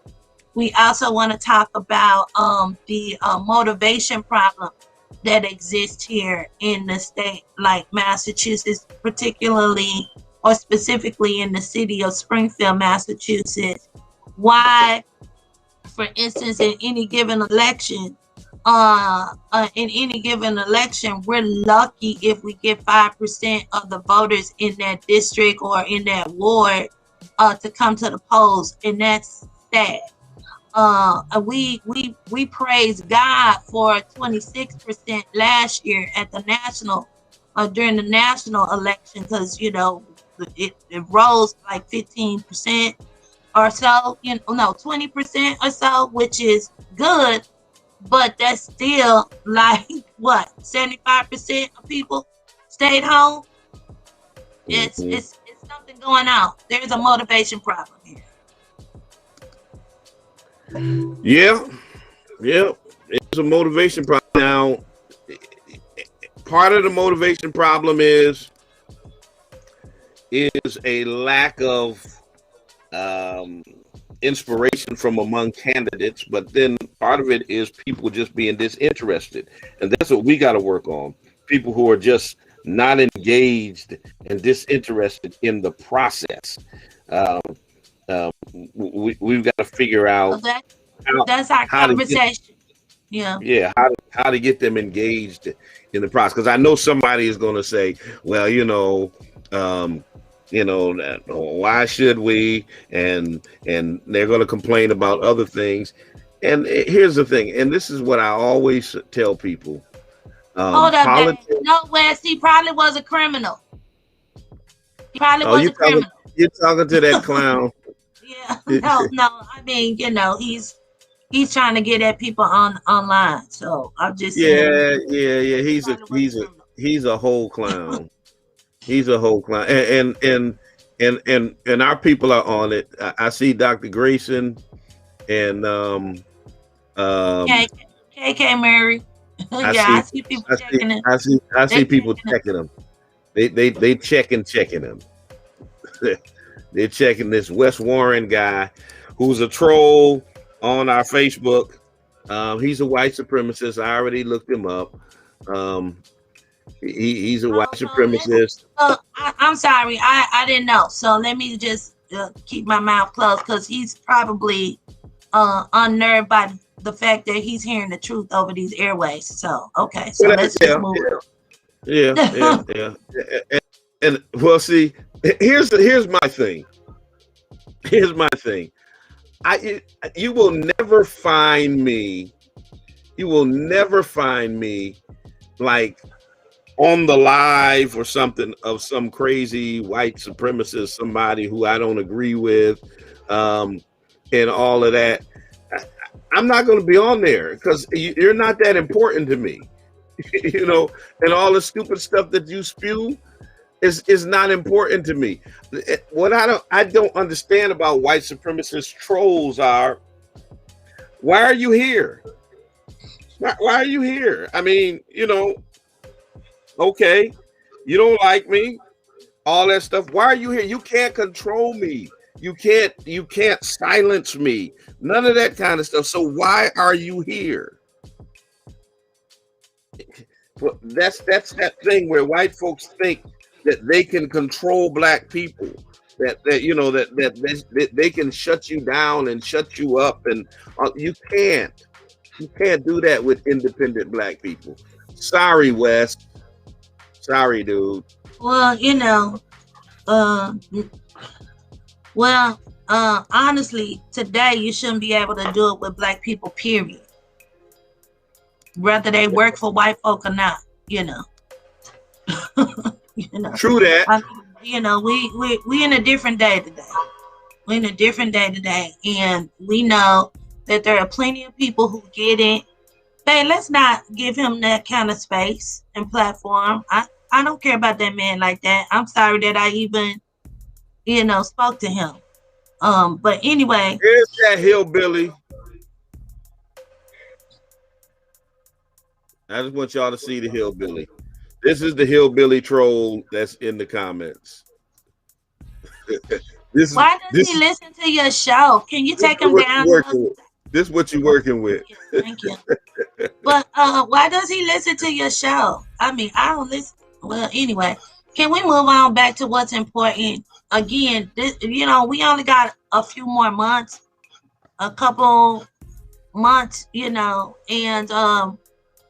the motivation problem that exists here in the state like Massachusetts, particularly or specifically in the city of Springfield, Massachusetts. Why, for instance, in any given election, we're lucky if we get 5% of the voters in that district or in that ward to come to the polls, and that's sad. We praise God for 26% last year at the national during the national election, because you know it rose like 15% or so, 20% or so, which is good. But that's still like what 75% of people stayed home. It's something going on. There's a motivation problem here.
Yeah, it's a motivation problem. Now, part of the motivation problem is a lack of inspiration from among candidates, but then part of it is people just being disinterested, and that's what we got to work on. People who are just not engaged and disinterested in the process. We've got to figure out
that's our conversation.
How to get them engaged in the process, because I know somebody is going to say, well, why should we? And they're going to complain about other things. And here's the thing, and this is what I always tell people.
Hold up, no, Wes, he probably was a criminal. He probably was a criminal.
You're talking to that clown.
Yeah, no. I mean, he's trying to get at people online. So I'm just saying.
Yeah. He's a whole clown. He's a whole clown, and our people are on it. I see Dr. Grayson and
KK Murray. I see people checking him.
I see people checking him. They checking him. They're checking this Wes Warren guy, who's a troll on our Facebook. He's a white supremacist. I already looked him up. He's a white supremacist.
I'm sorry, I didn't know. So let me just keep my mouth closed, because he's probably unnerved by the fact that he's hearing the truth over these airways. So okay, so let's just move.
Yeah. And well, see, here's my thing. You will never find me like on the live or something of some crazy white supremacist, somebody who I don't agree with, and all of that. I'm not going to be on there because you're not that important to me, you know. And all the stupid stuff that you spew is not important to me. What I don't understand about white supremacist trolls are, why are you here? Why are you here? I mean, you know, okay, you don't like me, all that stuff. Why are you here? You can't control me. You can't silence me. None of that kind of stuff. So why are you here? Well, that's that thing where white folks think that they can control black people. That you know that they can shut you down and shut you up, and you can't do that with independent black people. Sorry, West. Sorry, dude.
Well, you know, honestly, today you shouldn't be able to do it with black people, period. Whether they work for white folk or not, you know. You know.
True that.
You know, we in a different day today. We're in a different day today, and we know that there are plenty of people who get it. Hey, let's not give him that kind of space and platform. I don't care about that man like that. I'm sorry that I even, you know, spoke to him. But anyway.
Here's that hillbilly. I just want y'all to see the hillbilly. This is the hillbilly troll that's in the comments.
Why does he listen to your show? Can you take him down?
This is what you're working with.
Thank you. But why does he listen to your show? I mean, I don't listen. Well, anyway, can we move on back to what's important? Again, you know, we only got a few more months, a couple months, you know, and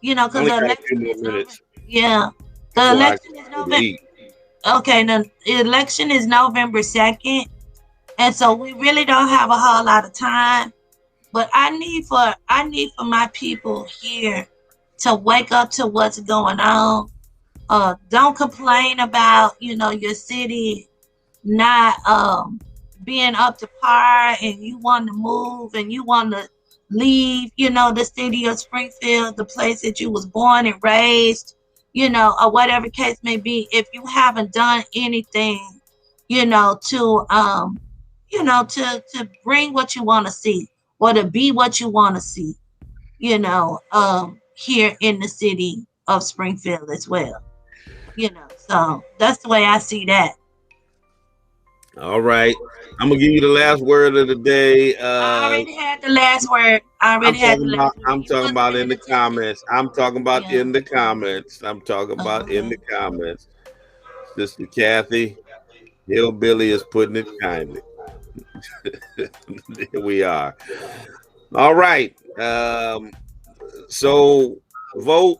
you know, because the election is November. Yeah, the election is November. Okay, the election is November 2nd, and so we really don't have a whole lot of time. But I need for my people here to wake up to what's going on. Don't complain about, you know, your city not being up to par, and you want to move and you want to leave, you know, the city of Springfield, the place that you was born and raised, you know, or whatever case may be. If you haven't done anything, you know, to bring what you want to see, or to be what you want to see, you know, here in the city of Springfield as well. You know, so that's the way I see that.
All right. I'm going to give you the last word of the day.
I already had the last word. I'm
talking about in the comments. I'm talking about in the comments. I'm talking about in the comments. Sister Kathy, hillbilly is putting it kindly. Here we are. All right. So vote.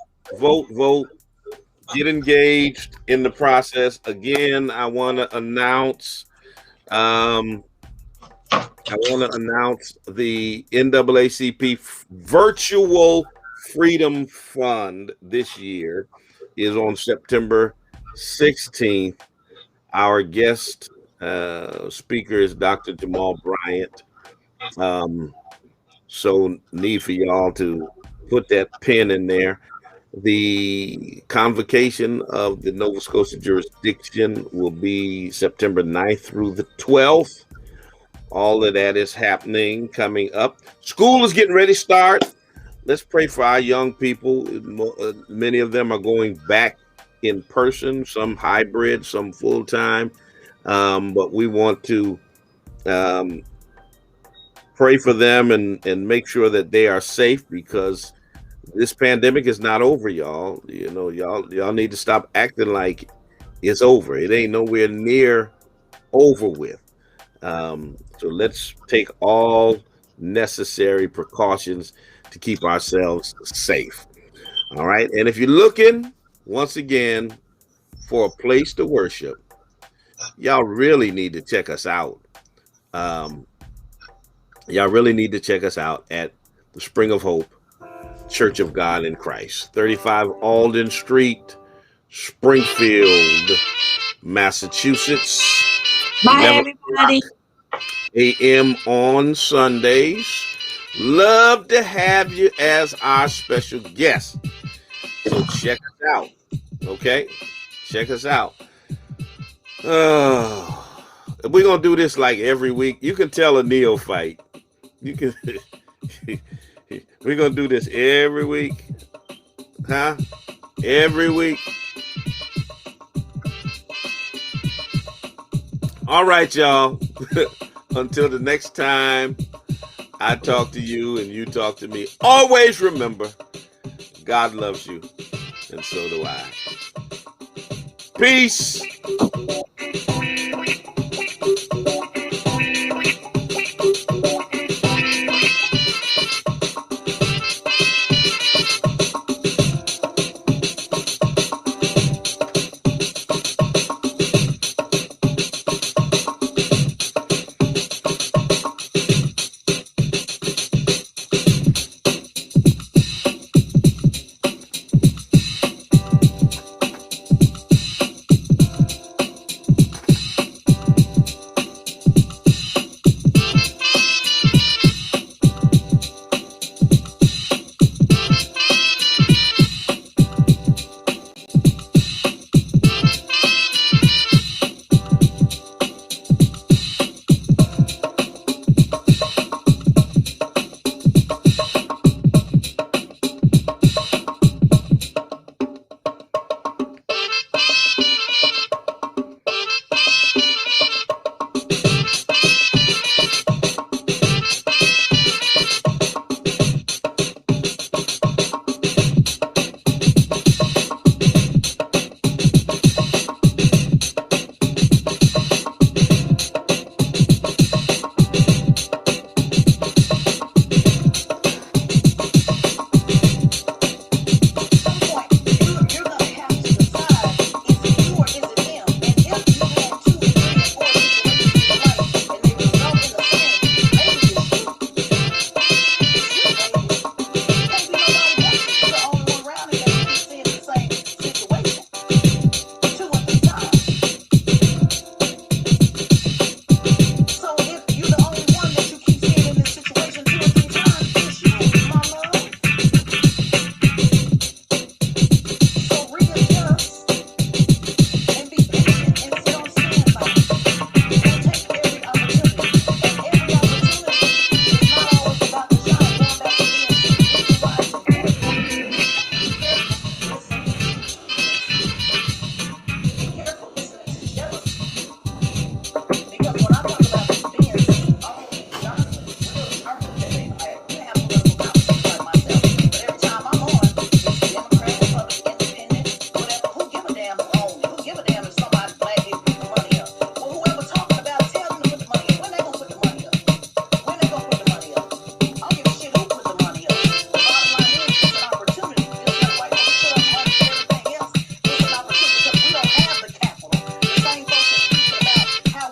Get engaged in the process. Again, I want to announce the NAACP Virtual Freedom Fund this year is on September 16th. Our guest speaker is Dr. Jamal Bryant. So need for y'all to put that pin in there. The convocation of the Nova Scotia jurisdiction will be September 9th through the 12th. All of that is happening, coming up. School is getting ready to start. Let's pray for our young people. Many of them are going back in person, some hybrid, some full-time. But we want to pray for them and make sure that they are safe, because this pandemic is not over, y'all. You know, y'all need to stop acting like it's over. It ain't nowhere near over with. So let's take all necessary precautions to keep ourselves safe. All right. And if you're looking, once again, for a place to worship, y'all really need to check us out. Y'all really need to check us out at the Spring of Hope Church of God in Christ, 35 Alden Street, Springfield, Massachusetts.
Bye, everybody.
a.m. on Sundays. Love to have you as our special guest. So check us out. Okay? Check us out. We're going to do this like every week. You can tell a neophyte. You can. We're going to do this every week. Huh? Every week. All right, y'all. Until the next time I talk to you and you talk to me, always remember, God loves you, and so do I. Peace.